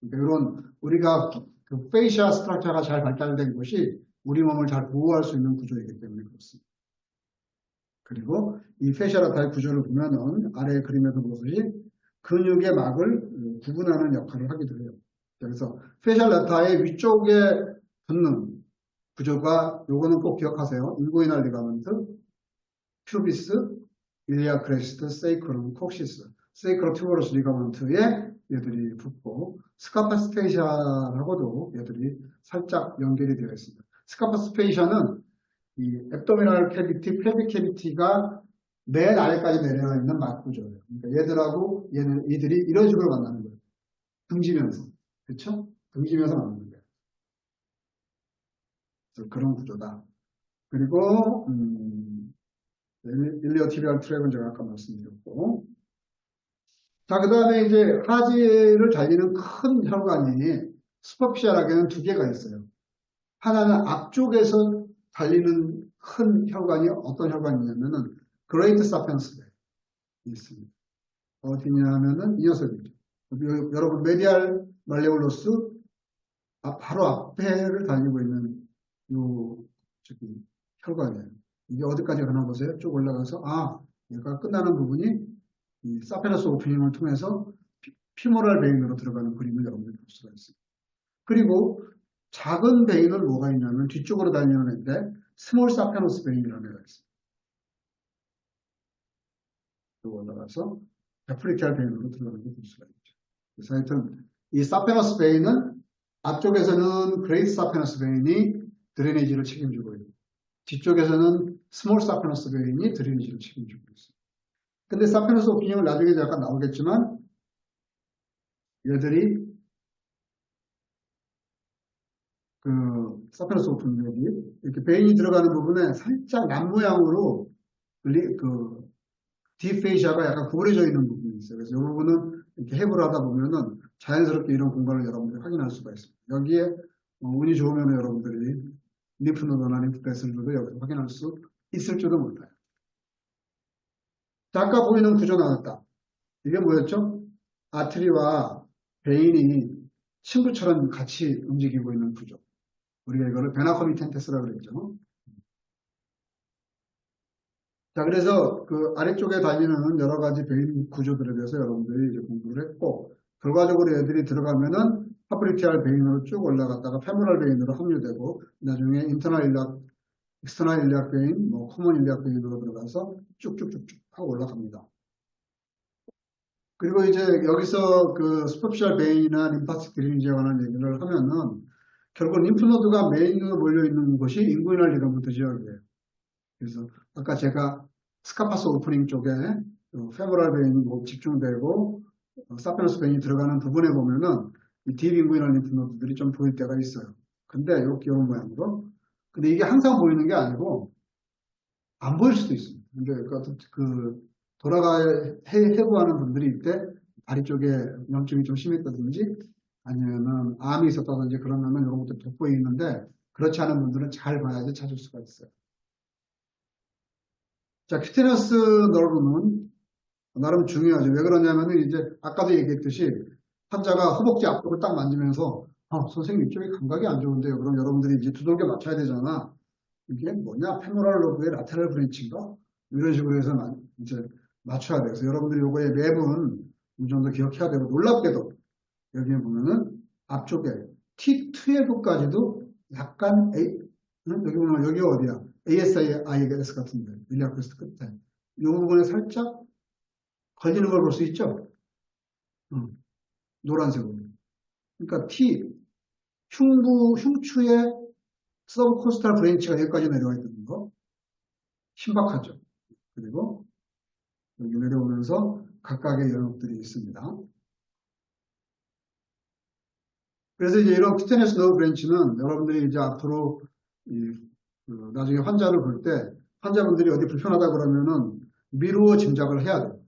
Speaker 1: 그러니까 이런 우리가 그 페이셜 스트럭처가 잘 발달된 곳이 우리 몸을 잘 보호할 수 있는 구조이기 때문에 그렇습니다. 그리고 이 페이셜 아타의 구조를 보면은 아래 그림에도 보듯이 근육의 막을 구분하는 역할을 하기도 해요. 그래서 페이셜 아타의 위쪽에 붙는 구조가 요거는 꼭 기억하세요. 인구이널 리가먼트, 퓨비스, 일리아 크레스트, 세이크럼, 콕시스, 세이크럼 튜버러스 리가먼트에 얘들이 붙고 스카파스페이샤하고도 얘들이 살짝 연결이 되어 있습니다. 스카파스페이샤는 이 앱도미널 캐비티, 펠빅 캐비티가 맨 아래까지 내려가 있는 막구조예요. 그러니까 얘들하고 이들이 이런 식으로 만나는 거예요. 등지면서. 그렇죠? 등지면서 만나는 거예요. 그래서 그런 구조다. 그리고 일리오티비알 트랙은 제가 아까 말씀드렸고, 자, 그 다음에 이제 하지를 달리는 큰 혈관이 슈퍼피셜하게는 두 개가 있어요. 하나는 앞쪽에서 달리는 큰 혈관이 어떤 혈관이냐면은 그레이트 사펜스가 있습니다. 어디냐면은 이 녀석이죠. 여러분 메디알 말레올로스 바로 앞에를 달리고 있는 요 혈관이에요. 이게 어디까지 가나 보세요. 쭉 올라가서 얘가 끝나는 부분이 이 사페너스 오프닝을 통해서 피모랄 베인으로 들어가는 그림을 여러분들이 볼 수가 있습니다. 그리고 작은 베인은 뭐가 있냐면 뒤쪽으로 달리는 애인데 스몰 사페너스 베인이라는 애가 있습니다. 또 올라가서 베프리키알 베인으로 들어가는 걸 볼 수가 있죠. 그래서 하여튼 이 사페너스 베인은 앞쪽에서는 그레이트 사페너스 베인이 드레네이지를 책임지고 있고 뒤쪽에서는 스몰 사페너스 베인이 드레네이지를 책임지고 있습니다. 근데 사페너스 오피닝은 나중에 약간 나오겠지만 얘들이 그 사페너스 오피닝이 이렇게 베인이 들어가는 부분에 살짝 남 모양으로 그 디페이샤가 약간 구부려져 있는 부분이 있어요. 그래서 이 부분은 이렇게 해부를 하다 보면은 자연스럽게 이런 공간을 여러분들이 확인할 수가 있습니다. 여기에 운이 좋으면 여러분들이 림프노드나 림프베슬도 여기서 확인할 수 있을지도 몰라요. 자, 아까 보이는 구조 나왔다. 이게 뭐였죠? 아트리와 베인이 친구처럼 같이 움직이고 있는 구조. 우리가 이거를 베나코미텐테스라고 그랬죠. 자, 그래서 그 아래쪽에 달리는 여러 가지 베인 구조들에 대해서 여러분들이 이제 공부를 했고, 결과적으로 애들이 들어가면은 파브리티알 베인으로 쭉 올라갔다가 페모랄 베인으로 합류되고, 나중에 인터널 일리악, 익스터널 일리악 베인, 코먼 일리악 베인으로 들어가서 쭉쭉쭉쭉 하고 올라갑니다. 그리고 이제 여기서 그 슈퍼피셜 베인이나 림파틱 드레인지에 관한 얘기를 하면은 결국 림프노드가 메인으로 몰려있는 곳이 인구이널 리가먼트 지역이에요. 그래서 아까 제가 스카파스 오프닝 쪽에 페모랄 베인이 집중되고 사페너스 베인이 들어가는 부분에 보면은 이 딥인구이널 림프노드들이 좀 보일 때가 있어요. 근데 요 귀여운 모양으로. 근데 이게 항상 보이는 게 아니고 안 보일 수도 있습니다. 근데 해부하는 분들이 이때 다리 쪽에 염증이 좀 심했다든지 아니면은 암이 있었다든지 그러면은 이런 것들이 돋보여 있는데 그렇지 않은 분들은 잘 봐야지 찾을 수가 있어요. 자, 큐테너스 너브는 나름 중요하죠. 왜 그러냐면은 이제 아까도 얘기했듯이 환자가 허벅지 앞쪽을 딱 만지면서 선생님 이쪽에 감각이 안 좋은데요. 그럼 여러분들이 이제 두들겨 맞춰야 되잖아. 이게 뭐냐? 페모랄 로브의 라테럴 브랜치인가? 이런 식으로 해서 이제 맞춰야 돼요. 그래서 여러분들이 요거의 맵은 이 정도 기억해야 되고 놀랍게도 여기에 보면은 앞쪽에 T12까지도 약간 여기 보면 여기 어디야? ASIS 같은데 일리아 크레스트 끝에 이 부분에 살짝 걸리는 걸 볼 수 있죠? 노란색으로. 그러니까 흉추의 서브코스탈 브랜치가 여기까지 내려와 있는 거 신박하죠. 그리고 여기 내려오면서 각각의 영역들이 있습니다. 그래서 이제 이런 큐테니어스 너브 브랜치는 여러분들이 이제 앞으로 나중에 환자를 볼 때 환자분들이 어디 불편하다 그러면은 미루어 짐작을 해야 돼요.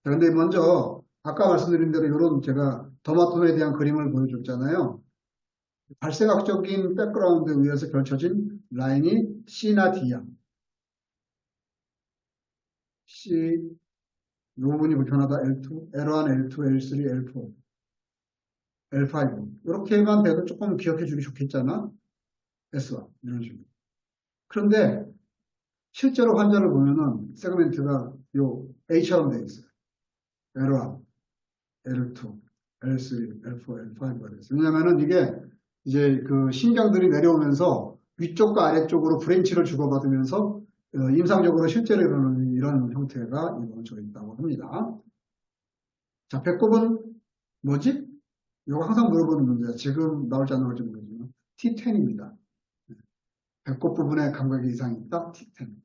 Speaker 1: 그런데 먼저 아까 말씀드린 대로 이런 제가 더마톰에 대한 그림을 보여줬잖아요. 발생학적인 백그라운드에 의해서 결쳐진 라인이 C나 D야. C, 이 부분이 불편하다 L2, L1, L2, L3, L4, L5. 이렇게만 돼도 조금 기억해 주기 좋겠잖아. S1 이런 식으로. 그런데 실제로 환자를 보면은 세그멘트가 요 A처럼 되어 있어요. L1, L2, L3, L4, L5가 됐어요. 왜냐면은 이게 이제 그 신경들이 내려오면서 위쪽과 아래쪽으로 브랜치를 주고받으면서 임상적으로 실제로 일어나는 이런 형태가 이루어져 있다고 합니다. 자, 배꼽은 뭐지? 이거 항상 물어보는 문제야. 지금 나올지 안 나올지 모르지만 T10입니다. 배꼽 부분에 감각의 이상이 있다. T10.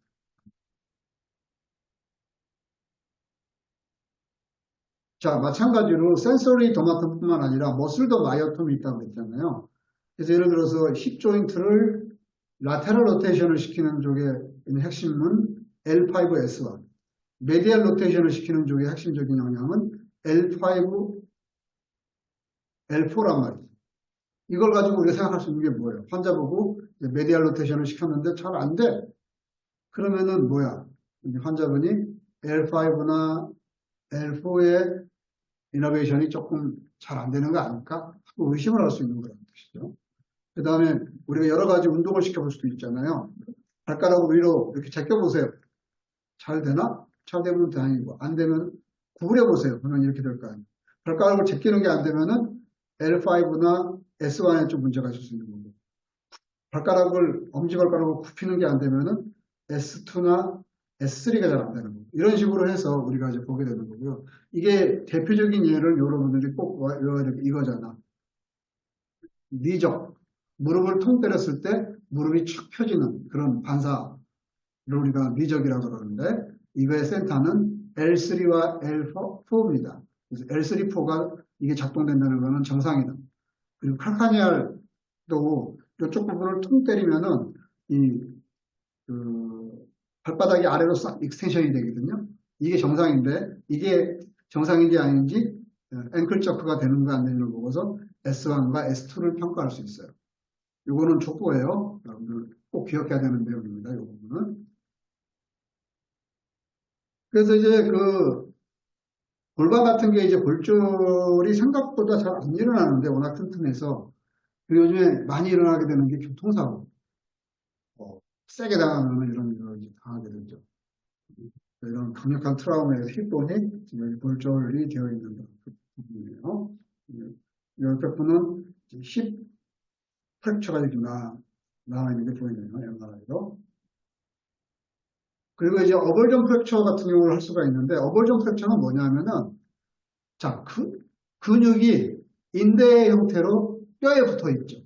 Speaker 1: 자, 마찬가지로 센서리 더마tom뿐만 아니라 머슬더 마이어톰이 있다고 했잖아요. 그래서 예를 들어서 힙 조인트를 라테럴 로테이션을 시키는 쪽에 있는 핵심은 L5S1, 메디얼 로테이션을 시키는 쪽의 핵심적인 영향은 L5, L4란 말이죠. 이걸 가지고 우리가 생각할 수 있는 게 뭐예요? 환자 보고 메디얼 로테이션을 시켰는데 잘 안 돼. 그러면은 뭐야? 환자분이 L5나 L4의 이노베이션이 조금 잘 안 되는 거 아닐까? 하고 의심을 할 수 있는 거라는 뜻이죠. 그 다음에 우리가 여러 가지 운동을 시켜볼 수도 있잖아요. 발가락을 위로 이렇게 제껴보세요. 잘 되나? 잘 되면 다행이고, 안 되면 구부려보세요. 그러면 이렇게 될 거 아니에요. 발가락을 제끼는 게 안 되면은 L5나 S1에 좀 문제가 있을 수 있는 거고, 발가락을, 엄지발가락을 굽히는 게 안 되면은 S2나 S3가 잘 안 되는 거고, 이런 식으로 해서 우리가 이제 보게 되는 거고요. 이게 대표적인 예를 여러분들이 꼭 외워야 될 게 이거잖아. 니적. 무릎을 통 때렸을 때 무릎이 축 펴지는 그런 반사를 우리가 니적이라고 그러는데, 이거의 센터는 L3와 L4입니다. 그래서 L3, 4가 이게 작동된다는 것은 정상이다. 그리고 칼카니알도 이쪽 부분을 통 때리면은 그 발바닥이 아래로 싹 익스텐션이 되거든요. 이게 정상인데 이게 정상인지 아닌지 앵클 저크가 되는가 안 되는가 보고서 S1과 S2를 평가할 수 있어요. 이거는 족보예요. 여러분들 꼭 기억해야 되는 내용입니다. 이 부분은. 그래서 이제 그 골반 같은 게 이제 골절이 생각보다 잘 안 일어나는데 워낙 튼튼해서 그리고 요즘에 많이 일어나게 되는 게 교통사고. 세게 당하면 이런 일을 이제 당하게 되죠. 이런 강력한 트라우마에서 힙본이 지금 여기 골절이 되어 있는 부분이에요. 옆에 분은 힙 프랙처가 이렇게 나와 있는 게 보이네요. MRI로. 그리고 이제 어벌전 프랙처 같은 경우를 할 수가 있는데 어벌전 프랙처는 뭐냐면은 자, 근육이 인대 형태로 뼈에 붙어 있죠.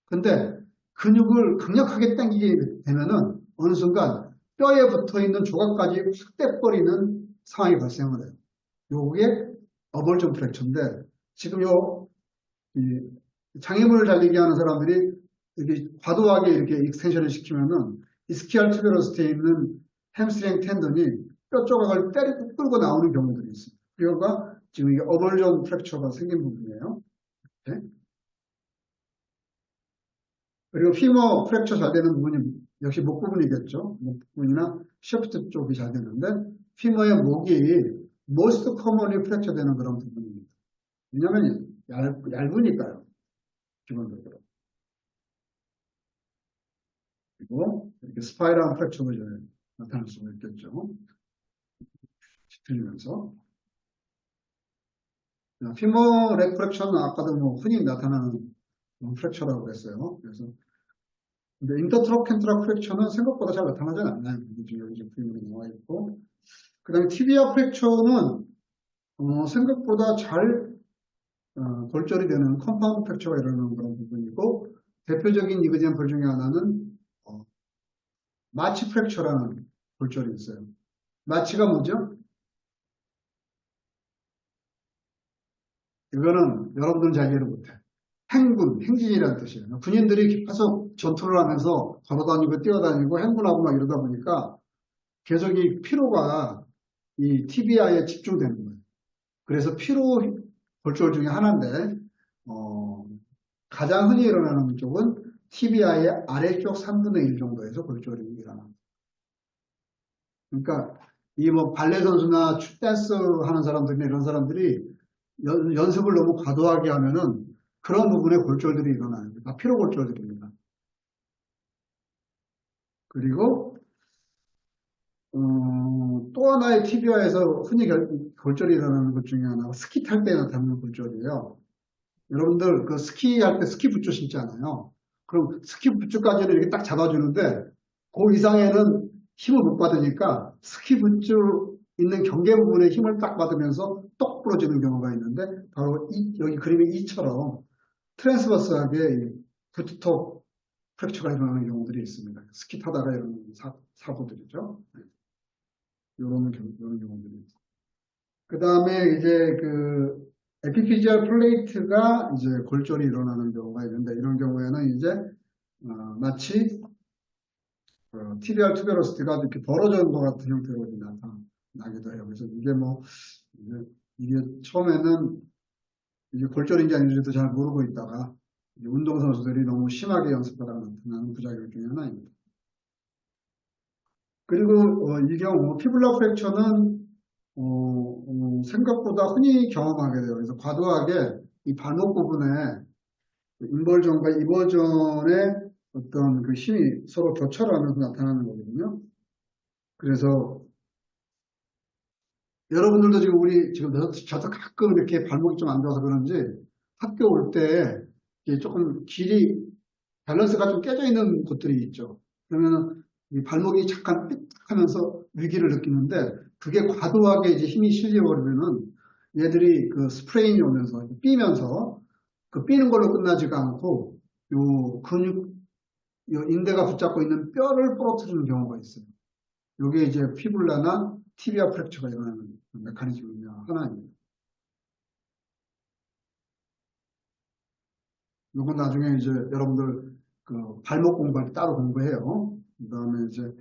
Speaker 1: 근데 근육을 강력하게 당기게 되면은 어느 순간 뼈에 붙어 있는 조각까지 확 떼버리는 상황이 발생을 해요. 요게 어벌전 프랙처인데 지금 장애물을 달리기 하는 사람들이 이렇게 과도하게 이렇게 익스텐션을 시키면은 이스키알 투베로스트에 있는 햄스트링 텐던이 뼈 조각을 때리고 끌고 나오는 경우들이 있습니다. 그거가 지금 이게 어벌전 프랙처가 생긴 부분이에요. 네? 그리고 피머 프랙처 잘 되는 부분이 역시 목 부분이겠죠. 목 부분이나 셔프트 쪽이 잘 되는데 피머의 목이 most commonly 프랙처 되는 그런 부분입니다. 왜냐하면 얇으니까요. 기본적으로. 그리고 이렇게 스파이럴 프랙처가 이제 나타날 수가 있겠죠. 뒤틀리면서. 피머 렉 프랙처는 아까도 뭐 흔히 나타나는 프랙처라고 했어요. 그래서 근데 인터트로켄트라 프랙처는 생각보다 잘 나타나지 않나요? 지금 여기 그림이 나와 있고. 그 다음에 티비아 프랙처는 생각보다 잘 골절이 되는 컴파운드 프랙처가 일어나는 그런 부분이고 대표적인 이그젠플 중에 하나는 마치 프랙처라는 골절이 있어요. 마치가 뭐죠? 이거는 여러분들은 잘 이해를 못해. 행진이라는 뜻이에요. 군인들이 계속 전투를 하면서 걸어다니고 뛰어다니고 행군하고 막 이러다 보니까 계속 이 피로가 이 TBI에 집중되는 거예요. 그래서 피로 골절 중에 하나인데, 가장 흔히 일어나는 쪽은 TBI의 아래쪽 3분의 1 정도에서 골절이 일어납니다. 그러니까 이 뭐 발레 선수나 댄스 하는 사람들이나 이런 사람들이 연습을 너무 과도하게 하면은 그런 부분에 골절들이 일어나요. 다 피로 골절들입니다. 그리고 또 하나의 TBI에서 흔히 골절이 일어나는 것 중에 하나가 스키 탈 때 나타나는 골절이에요. 여러분들 그 스키 할 때 스키 부츠 신잖아요. 그럼 스키 부츠까지는 이렇게 딱 잡아주는데 그 이상에는 힘을 못 받으니까 스키 부츠 있는 경계 부분에 힘을 딱 받으면서 똑 부러지는 경우가 있는데 바로 여기 그림의 이처럼 트랜스버스하게 부트톱 프랙처가 일어나는 경우들이 있습니다. 스키 타다가 이런 사고들이죠. 이런 경우들이 있습니다. 그 다음에 이제 그 에피피지얼 플레이트가 이제 골절이 일어나는 경우가 있는데 이런 경우에는 이제 마치 TBR 투베로시티가 이렇게 벌어져 것 같은 형태로 나타나기도 해요. 그래서 이게 뭐 이게 처음에는 이게 골절인지 아닌지도 잘 모르고 있다가 운동선수들이 너무 심하게 연습하다가 나타나는 부작용 중에 하나입니다. 그리고 이 경우 피블라 프랙처는 생각보다 흔히 경험하게 돼요. 그래서 과도하게 이 발목 부분에 인벌전과 이벌전의 어떤 그 힘이 서로 교차를 하면서 나타나는 거거든요. 그래서 여러분들도 지금 저도 가끔 이렇게 발목이 좀 안 좋아서 그런지 학교 올 때 조금 밸런스가 좀 깨져 있는 곳들이 있죠. 그러면 이 발목이 잠깐 삐딱 하면서 위기를 느끼는데 그게 과도하게 이제 힘이 실려버리면은 얘들이 그 스프레인이 오면서 삐면서 그 삐는 걸로 끝나지가 않고 요 인대가 붙잡고 있는 뼈를 부러뜨리는 경우가 있어요. 이게 이제 피블라나 티비아 프랙처가 일어나는 메커니즘 중에 하나입니다. 이건 나중에 이제 여러분들 그 발목 공부할 때 따로 공부해요. 그 다음에 이제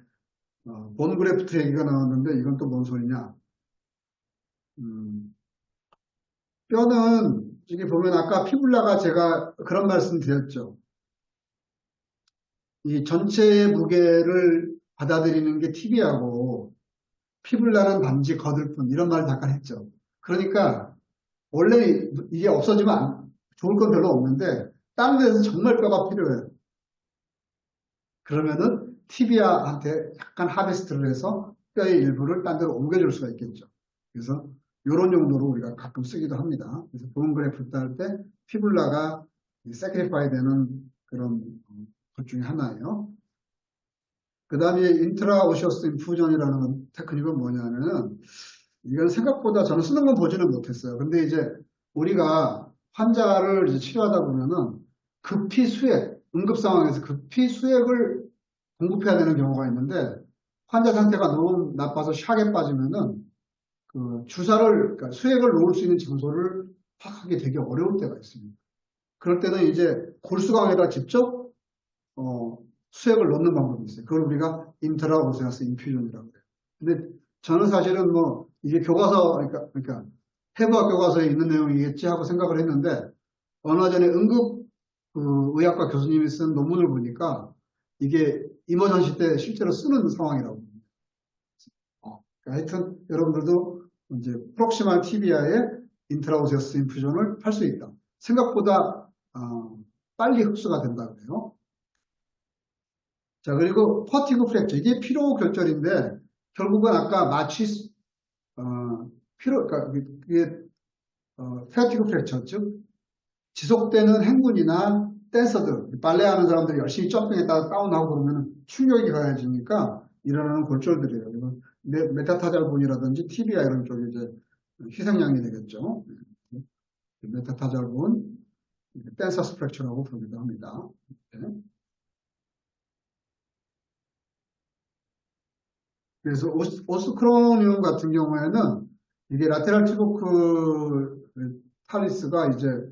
Speaker 1: 본 그래프트 얘기가 나왔는데 이건 또 뭔 소리냐? 뼈는 이게 보면 아까 피블라가 제가 그런 말씀 드렸죠. 이 전체의 무게를 받아들이는 게 TB하고 피블라는 단지 거들 뿐 이런 말을 잠깐 했죠. 그러니까 원래 이게 없어지면 좋을 건 별로 없는데 다른 데서 정말 뼈가 필요해요. 그러면은 티비아한테 약간 하베스트를 해서 뼈의 일부를 딴 데로 옮겨줄 수가 있겠죠. 그래서 이런 용도로 우리가 가끔 쓰기도 합니다. 그래서 본 그래프 딸 때 피블라가 세크리파이 되는 그런 것 중에 하나예요. 그 다음에 인트라오시어스 인푸전이라는 테크닉은 뭐냐면은 이건 생각보다 저는 쓰는 건 보지는 못했어요. 근데 이제 우리가 환자를 이제 치료하다 보면은 급히 응급 상황에서 급히 수액을 공급해야 되는 경우가 있는데 환자 상태가 너무 나빠서 샥에 빠지면은 그 그러니까 수액을 놓을 수 있는 장소를 파악하기 되게 어려울 때가 있습니다. 그럴 때는 이제 골수강에다 직접 수액을 넣는 방법이 있어요. 그걸 우리가 인트라오세아스 인퓨전이라고 해요. 근데 저는 사실은 뭐 이게 교과서 그러니까 해부학 교과서에 있는 내용이겠지 하고 생각을 했는데 얼마 전에 응급 의학과 교수님이 쓴 논문을 보니까 이게 이머전시 때 실제로 쓰는 상황이라고 합니다. 그러니까 하여튼 여러분들도 이제 프록시말 TBI에 인트라오세아스 인퓨전을 할 수 있다. 생각보다 빨리 흡수가 된다고 해요. 자, 그리고 퍼티그 프랙처. 이게 피로 결절인데, 결국은 아까 그러니까 이게, 패티그 프랙처, 즉, 지속되는 행군이나 댄서들, 발레 하는 사람들이 열심히 점핑했다가 다운하고 그러면 충격이 가해지니까 일어나는 골절들이에요. 메타타잘본이라든지 TBI 이런 쪽이 이제 희생양이 되겠죠. 메타타잘본, 댄서스 프랙처라고 부르기도 합니다. 네. 그래서 오스크로니움 같은 경우에는 이게 라테랄 티보크 탈리스가 이제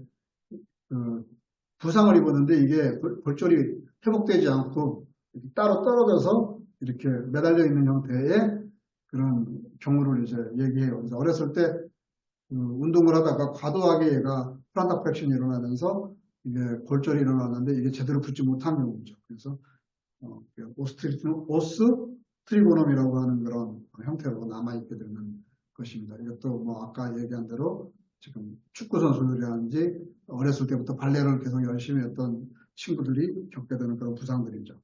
Speaker 1: 부상을 입었는데 이게 골절이 회복되지 않고 따로 떨어져서 이렇게 매달려 있는 형태의 그런 경우를 이제 얘기해요. 그래서 어렸을 때 운동을 하다가 과도하게 얘가 플란타 프랙션이 일어나면서 이게 골절이 일어났는데 이게 제대로 붙지 못한 경우죠. 그래서 오스트리고놈이라고 하는 그런 형태로 남아있게 되는 것입니다. 이것도 뭐 아까 얘기한 대로 지금 축구 선수들이라든지 어렸을 때부터 발레를 계속 열심히 했던 친구들이 겪게 되는 그런 부상들이죠.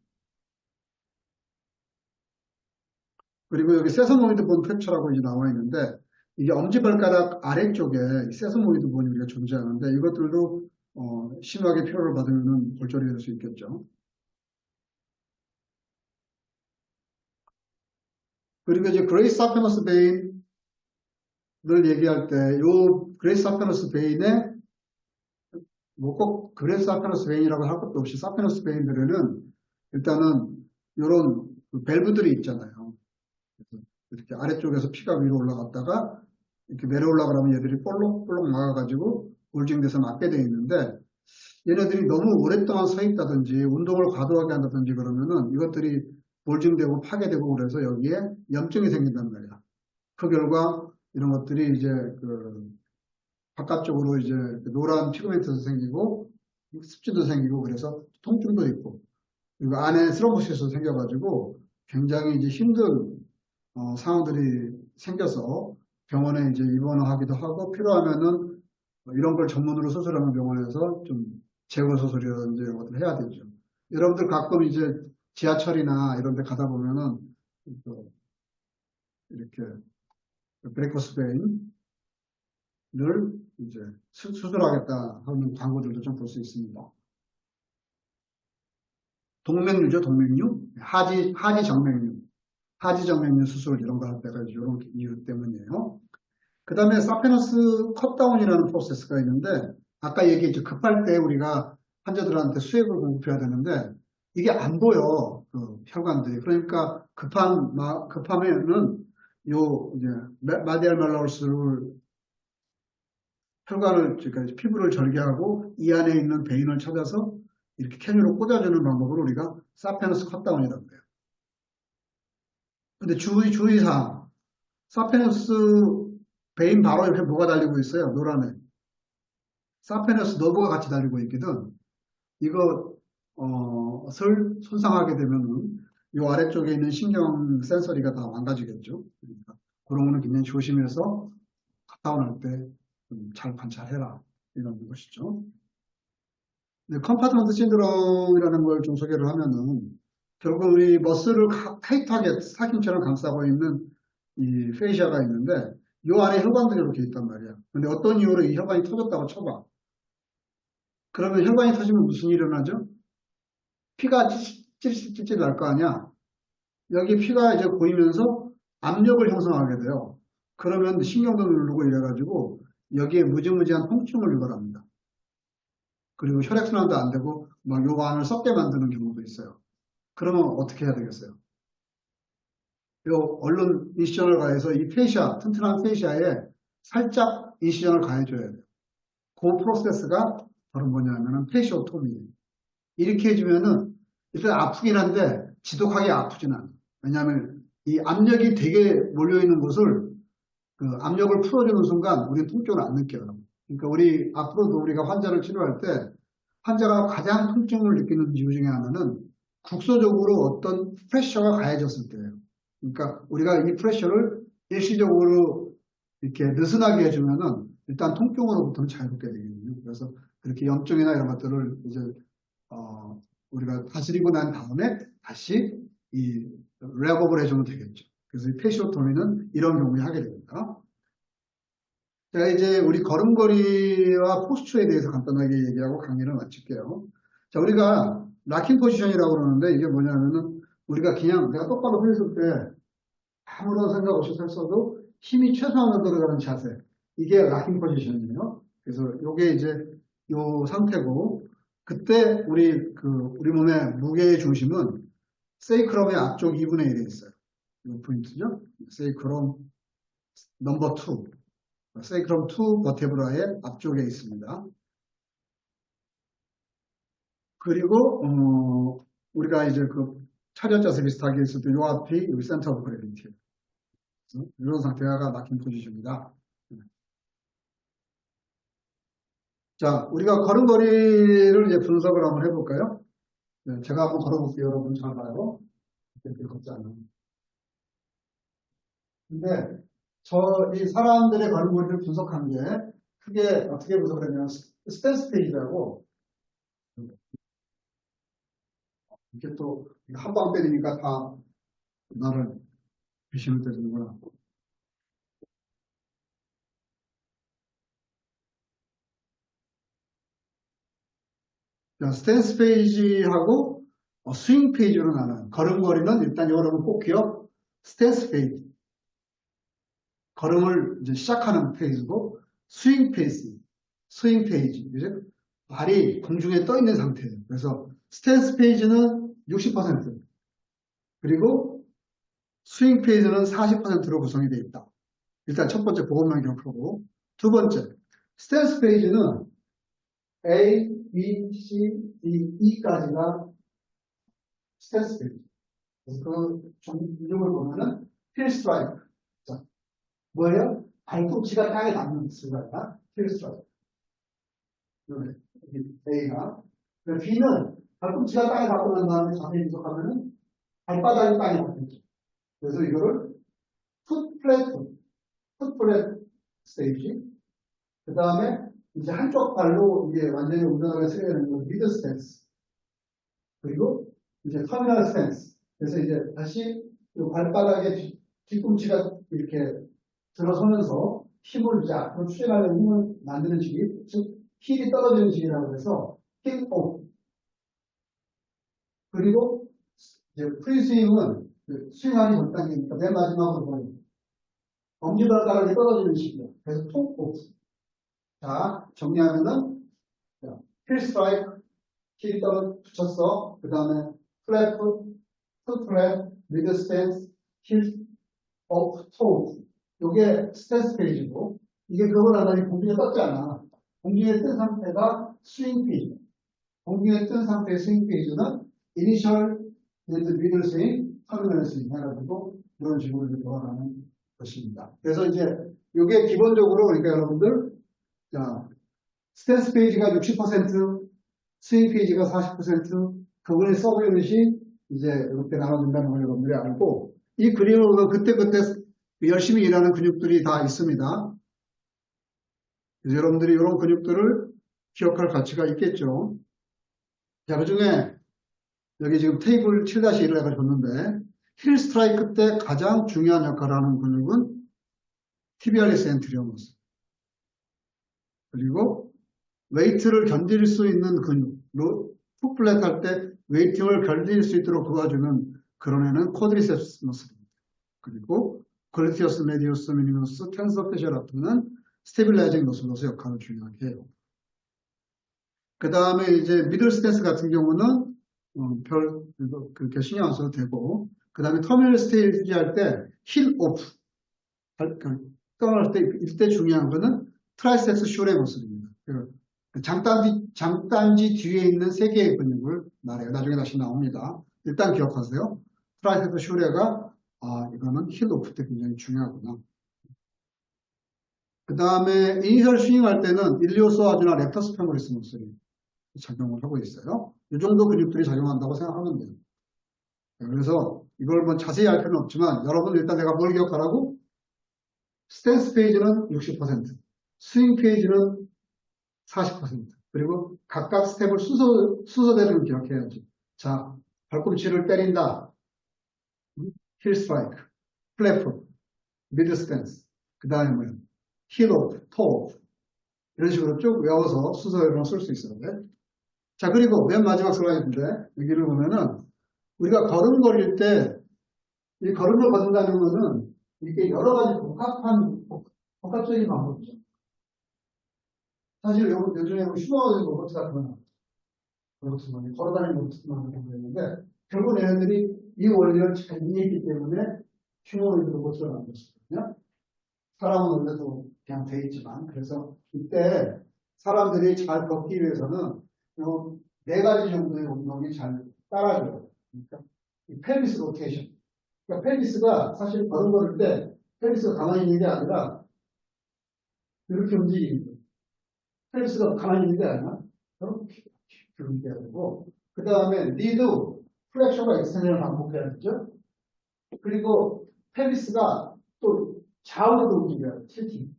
Speaker 1: 그리고 여기 세서모이드 본 프랙처라고 이제 나와 있는데 이게 엄지발가락 아래쪽에 세서모이드 본이 우리가 존재하는데 이것들도 심하게 피로를 받으면 골절이 될 수 있겠죠. 그리고 이제 그레이스 사페너스 베인을 얘기할 때, 요 그레이스 사페너스 베인에, 뭐 꼭 그레이스 사페너스 베인이라고 할 것도 없이 사페너스 베인들에는 일단은 요런 그 밸브들이 있잖아요. 이렇게 아래쪽에서 피가 위로 올라갔다가 이렇게 내려 올라가면 얘들이 볼록볼록 막아가지고 골징돼서 막게 돼 있는데 얘네들이 너무 오랫동안 서 있다든지 운동을 과도하게 한다든지 그러면은 이것들이 볼징되고 파괴되고 그래서 여기에 염증이 생긴단 말이야. 그 결과 이런 것들이 이제 그 바깥쪽으로 이제 노란 피그멘트도 생기고 습지도 생기고 그래서 통증도 있고 그리고 안에 스럼보시스도 생겨가지고 굉장히 이제 힘든 상황들이 생겨서 병원에 이제 입원하기도 하고 필요하면은 이런 걸 전문으로 수술하는 병원에서 좀 제거 수술이라든지 이런 것들 해야 되죠. 여러분들 가끔 이제 지하철이나 이런 데 가다 보면은 이렇게 브레이커스 베인을 이제 수술하겠다 하는 광고들도 좀 볼 수 있습니다. 동맥류죠, 동맥류. 하지정맥류. 하지정맥류 수술 이런 거 할 때가 이런 이유 때문이에요. 그 다음에 사페너스 컷다운이라는 프로세스가 있는데 아까 얘기했죠. 급할 때 우리가 환자들한테 수액을 공급해야 되는데 이게 안 보여. 그 혈관들이. 그러니까 급하면은 요 이제 마디알 말라우스를 혈관을 그러니까 피부를 절개하고 이 안에 있는 베인을 찾아서 이렇게 캐뉼으로 꽂아주는 방법을 우리가 사페너스 컷다운이라고 해요. 근데 주의사항 사페너스 베인 바로 옆에 뭐가 달리고 있어요? 노란에. 사페너스 너브가 같이 달리고 있거든. 이것을 손상하게 되면은 이 아래쪽에 있는 신경 센서리가 다 망가지겠죠. 그러니까 그런 거는 굉장히 조심해서 컷다운할 때 잘 관찰해라. 이런 것이죠. 컴파트먼트 신드롬이라는 걸 좀 소개를 하면은 결국 우리 머슬을 타이트하게 스타킹처럼 감싸고 있는 이 페이시아가 있는데 이 안에 혈관들이 이렇게 있단 말이야. 근데 어떤 이유로 이 혈관이 터졌다고 쳐봐. 그러면 혈관이 터지면 무슨 일이 일어나죠? 피가 찔찔찔찔 날 거 아니야. 여기 피가 이제 고이면서 압력을 형성하게 돼요. 그러면 신경도 누르고 이래가지고 여기에 무지무지한 통증을 유발합니다. 그리고 혈액순환도 안 되고 막 요 안을 썩게 만드는 경우도 있어요. 그러면 어떻게 해야 되겠어요? 요 얼른 인시전을 가해서 이 페이시아, 튼튼한 페이시아에 살짝 인시전을 가해줘야 돼요. 그 프로세스가 바로 뭐냐면은 페이시오토미예요. 이렇게 해주면은 일단 아프긴 한데 지독하게 아프진 않아요. 왜냐하면 이 압력이 되게 몰려있는 곳을 그 압력을 풀어주는 순간 우리는 통증을 안 느껴요. 그러니까 우리 앞으로도 우리가 환자를 치료할 때 환자가 가장 통증을 느끼는 이유 중에 하나는 국소적으로 어떤 프레셔가 가해졌을 때예요. 그러니까 우리가 이 프레셔를 일시적으로 이렇게 느슨하게 해주면은 일단 통증으로부터는 자유롭게 되거든요. 그래서 그렇게 염증이나 이런 것들을 이제 우리가 다스리고 난 다음에 다시 이 레업업을 해주면 되겠죠. 그래서 이 페시오토미는 이런 경우에 하게 됩니다. 자, 이제 우리 걸음걸이와 포스처에 대해서 간단하게 얘기하고 강의를 마칠게요. 자, 우리가 락킹 포지션이라고 그러는데 이게 뭐냐면은 우리가 그냥 내가 똑바로 서 있을 때 아무런 생각 없이 서 있어도 힘이 최소한으로 들어가는 자세. 이게 락킹 포지션이에요. 그래서 이게 이제 요 상태고 그때 우리 몸의 무게의 중심은 세이크럼의 앞쪽 2분의 1에 있어요. 이 포인트죠. 세이크럼 넘버 2. 세이크럼 2 버테브라의 앞쪽에 있습니다. 그리고 우리가 이제 그 차렷자세 비슷하게 있을 때 요 앞이 여기 센터 오브 그래비티. 이런 상태가 막힌 포지션이다. 자, 우리가 걸음걸이를 이제 분석을 한번 해볼까요? 네, 제가 한번 걸어볼게요. 여러분 잘 봐요. 이렇게 걷지 않아요. 근데 이 사람들의 걸음걸이를 분석한 게 크게 어떻게 분석을 했냐면 스탠스 페이지라고 이렇게 또 한 방 때리니까 다 나를 비신을 때리는구나. 자, 스탠스 페이지하고 스윙 페이지로 나는 걸음걸이는 일단 여러분 꼭 기억 스탠스 페이지 걸음을 이제 시작하는 페이지고 스윙 페이지 스윙 페이지 이제 발이 공중에 떠 있는 상태예요. 그래서 스탠스 페이지는 60% 그리고 스윙 페이지는 40%로 구성이 되어 있다. 일단 첫 번째 그것만 기억하고 두 번째 스탠스 페이지는 A, B, C, D, E까지가 스탠스 페이지. 그래서 그 이름을 보면은 힐 스트라이크. 자, 뭐예요? 발꿈치가 땅에 닿는 수가 힐 스트라이크. A가. B는 발꿈치가 땅에 닿고 난 다음에 자세히 분석하면은 발바닥이 땅에 닿겠죠. 그래서 이거를 풋플랫 스테이지. 그 다음에 이제 한쪽 발로 이게 완전히 운동하게 쓰게 되는 건 미드 스탠스. 그리고 이제 터미널 스탠스. 그래서 이제 다시 이 발바닥에 뒤꿈치가 이렇게 들어서면서 힘을 이제 앞으로 추진하는 힘을 만드는 시기, 즉 힐이 떨어지는 시기라고 해서 힐 오프. 그리고 이제 프리스윙은 스윙하기 전 단계니까 맨 마지막으로 보는 엄지발가락이 떨어지는 시기예요. 그래서 톡 오프. 자, 정리하면은 힐 스트라이크, 힐이 붙였어. 그 다음에 플랫풋, 풋플랫, 미드 스탠스, 힐 오프, 토 오프. 요게 스탠스 페이지고 이게 그걸 하다니 공중에 떴지 않아. 공중에 뜬 상태가 스윙 페이지. 공중에 뜬 상태의 스윙 페이지는 이니셜, 미들 스윙, 터미널 스윙 해가지고 이런 식으로 돌아가는 것입니다. 그래서 이제 이게 기본적으로 그러니까 여러분들 자, 스탠스 페이지가 60%, 스윙 페이지가 40%, 그분의 서브 유닛이 이제 이렇게 나눠진다는 걸 여러분들이 알고 이 그림을 보면 그때그때 열심히 일하는 근육들이 다 있습니다. 그래서 여러분들이 이런 근육들을 기억할 가치가 있겠죠. 자, 그 중에 여기 지금 테이블 7-1을 내가 줬는데 힐 스트라이크 때 가장 중요한 역할을 하는 근육은 티비알리스 엔트리어머스. 그리고 웨이트를 견딜 수 있는 근육, 풋플랫 할 때 웨이팅을 견딜 수 있도록 도와주는 그런 애는 쿼드리셉스 머슬입니다. 그리고 글루티어스 메디우스 미니머스 텐서 페셔라프는 스테빌라이징 머슬로서 역할을 중요하게 해요. 그 다음에 이제 미들 스탠스 같은 경우는 그렇게 신경 안 써도 되고 그 다음에 터미널 스테이지 할 때 힐 오프 떠날 때 이때 중요한 거는 트라이셉스 숄레 머슬입니다. 장단지 뒤에 있는 세 개의 근육을 말해요. 나중에 다시 나옵니다. 일단 기억하세요. 트라이셉스 숄레가 이거는 힐 오프 때 굉장히 중요하구나. 그 다음에 이니셜 스윙 할 때는 일리오소아주나 렉터스 페모리스 머슬이 작용을 하고 있어요. 이 정도 근육들이 작용한다고 생각하면 돼요. 그래서 이걸 뭐 자세히 할 필요는 없지만 여러분 일단 내가 뭘 기억하라고? 스탠스 페이지는 60%, 스윙 페이지는 40%, 그리고 각각 스텝을 순서대로 기억해야지. 자, 발꿈치를 때린다. 힐 스트라이크, 플랫풋, 미드 스탠스, 그 다음에 뭐야? 힐 오프, 토 오프. 이런 식으로 쭉 외워서 순서대로 쓸 수 있어요. 자, 그리고 맨 마지막 슬라이드인데, 여기를 보면은, 우리가 걸음걸일 때, 이 걸음을 걷는다는 거는, 이게 여러 가지 복합적인 방법이죠. 사실 요즘에 슈퍼마든 로봇 같은 거는, 걸어다니는 로봇만 보는데, 결국 얘네들이 이 원리를 잘 이해했기 때문에 휴머노이드 로봇을 만들었거든요. 사람은 원래도 그냥 돼 있지만, 그래서 이때 사람들이 잘 걷기 위해서는 네 가지 정도의 운동이 잘 따라줘요. 그러니까 이 펠비스 로테이션. 그러니까 펠비스가 사실 걸음 걸을 때 펠비스가 가만히 있는 게 아니라 이렇게 움직이는 거예요. 펠비스가 가만히 있는 게 아니라 이렇게 움직여야 되고 그 다음에 니도 플렉션과 익스텐션을 반복해야 되죠. 그리고 펠비스가 또 좌우로도 움직여야 돼. 틸팅.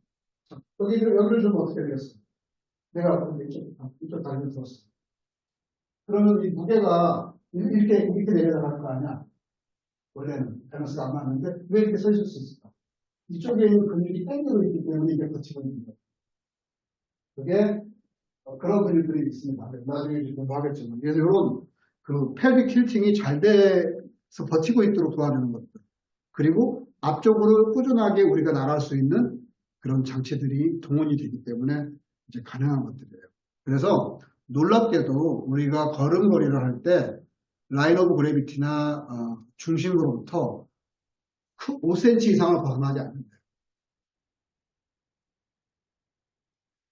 Speaker 1: 여기를 좀 어떻게 되겠어? 내가 이쪽 다리를 들었어. 그러면 이 무게가 이렇게 내려가는 거 아니야? 원래는 밸런스가 안 맞는데 왜 이렇게 서 있을 수 있을까? 이쪽에 있는 근육이 당기고 있기 때문에 이게 버티고 있는 거예요. 그게 그런 근육들이 있습니다. 나중에 좀 공부하겠지만. 그래서 이런 그 펠빅 틸팅이 잘 돼서 버티고 있도록 도와주는 것들. 그리고 앞쪽으로 꾸준하게 우리가 나갈 수 있는 그런 장치들이 동원이 되기 때문에 이제 가능한 것들이에요. 그래서 놀랍게도 우리가 걸음걸이를 할 때 라인 오브 그래비티나 중심으로부터 5cm 이상을 벗어나지 않는다.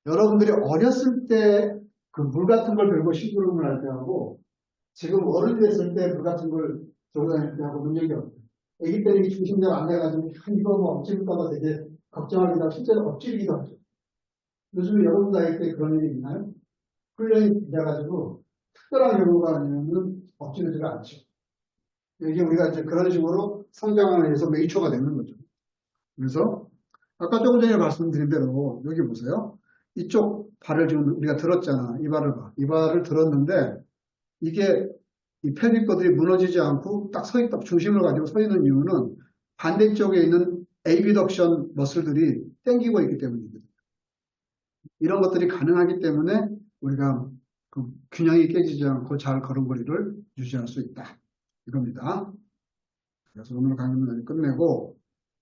Speaker 1: 여러분들이 어렸을 때 그 물 같은 걸 들고 심부름을 할 때하고 지금 어른이 됐을 때 물 같은 걸 들고 다닐 때하고 능력이 없어요. 아기 때는 이 중심력 안 돼가지고 이거 뭐 엎질까봐 되게 걱정하기도 하고 실제로 엎질기도 하죠. 요즘에 여러분 나이 때 그런 일이 있나요? 훈련이 돼가지고 특별한 경우가 아니면 엎질지가 않죠. 이게 우리가 이제 그런 식으로 성장을 해서 메이처가 되는 거죠. 그래서 아까 조금 전에 말씀드린 대로 여기 보세요. 이쪽 발을 지금 우리가 들었잖아. 이 발을 봐. 이 발을 들었는데 이게 이 펠빅거들이 무너지지 않고 딱 중심을 가지고 서 있는 이유는 반대쪽에 있는 에이비덕션 머슬들이 땡기고 있기 때문입니다. 이런 것들이 가능하기 때문에 우리가 그 균형이 깨지지 않고 잘 걸음걸이를 유지할 수 있다. 이겁니다. 그래서 오늘 강의는 끝내고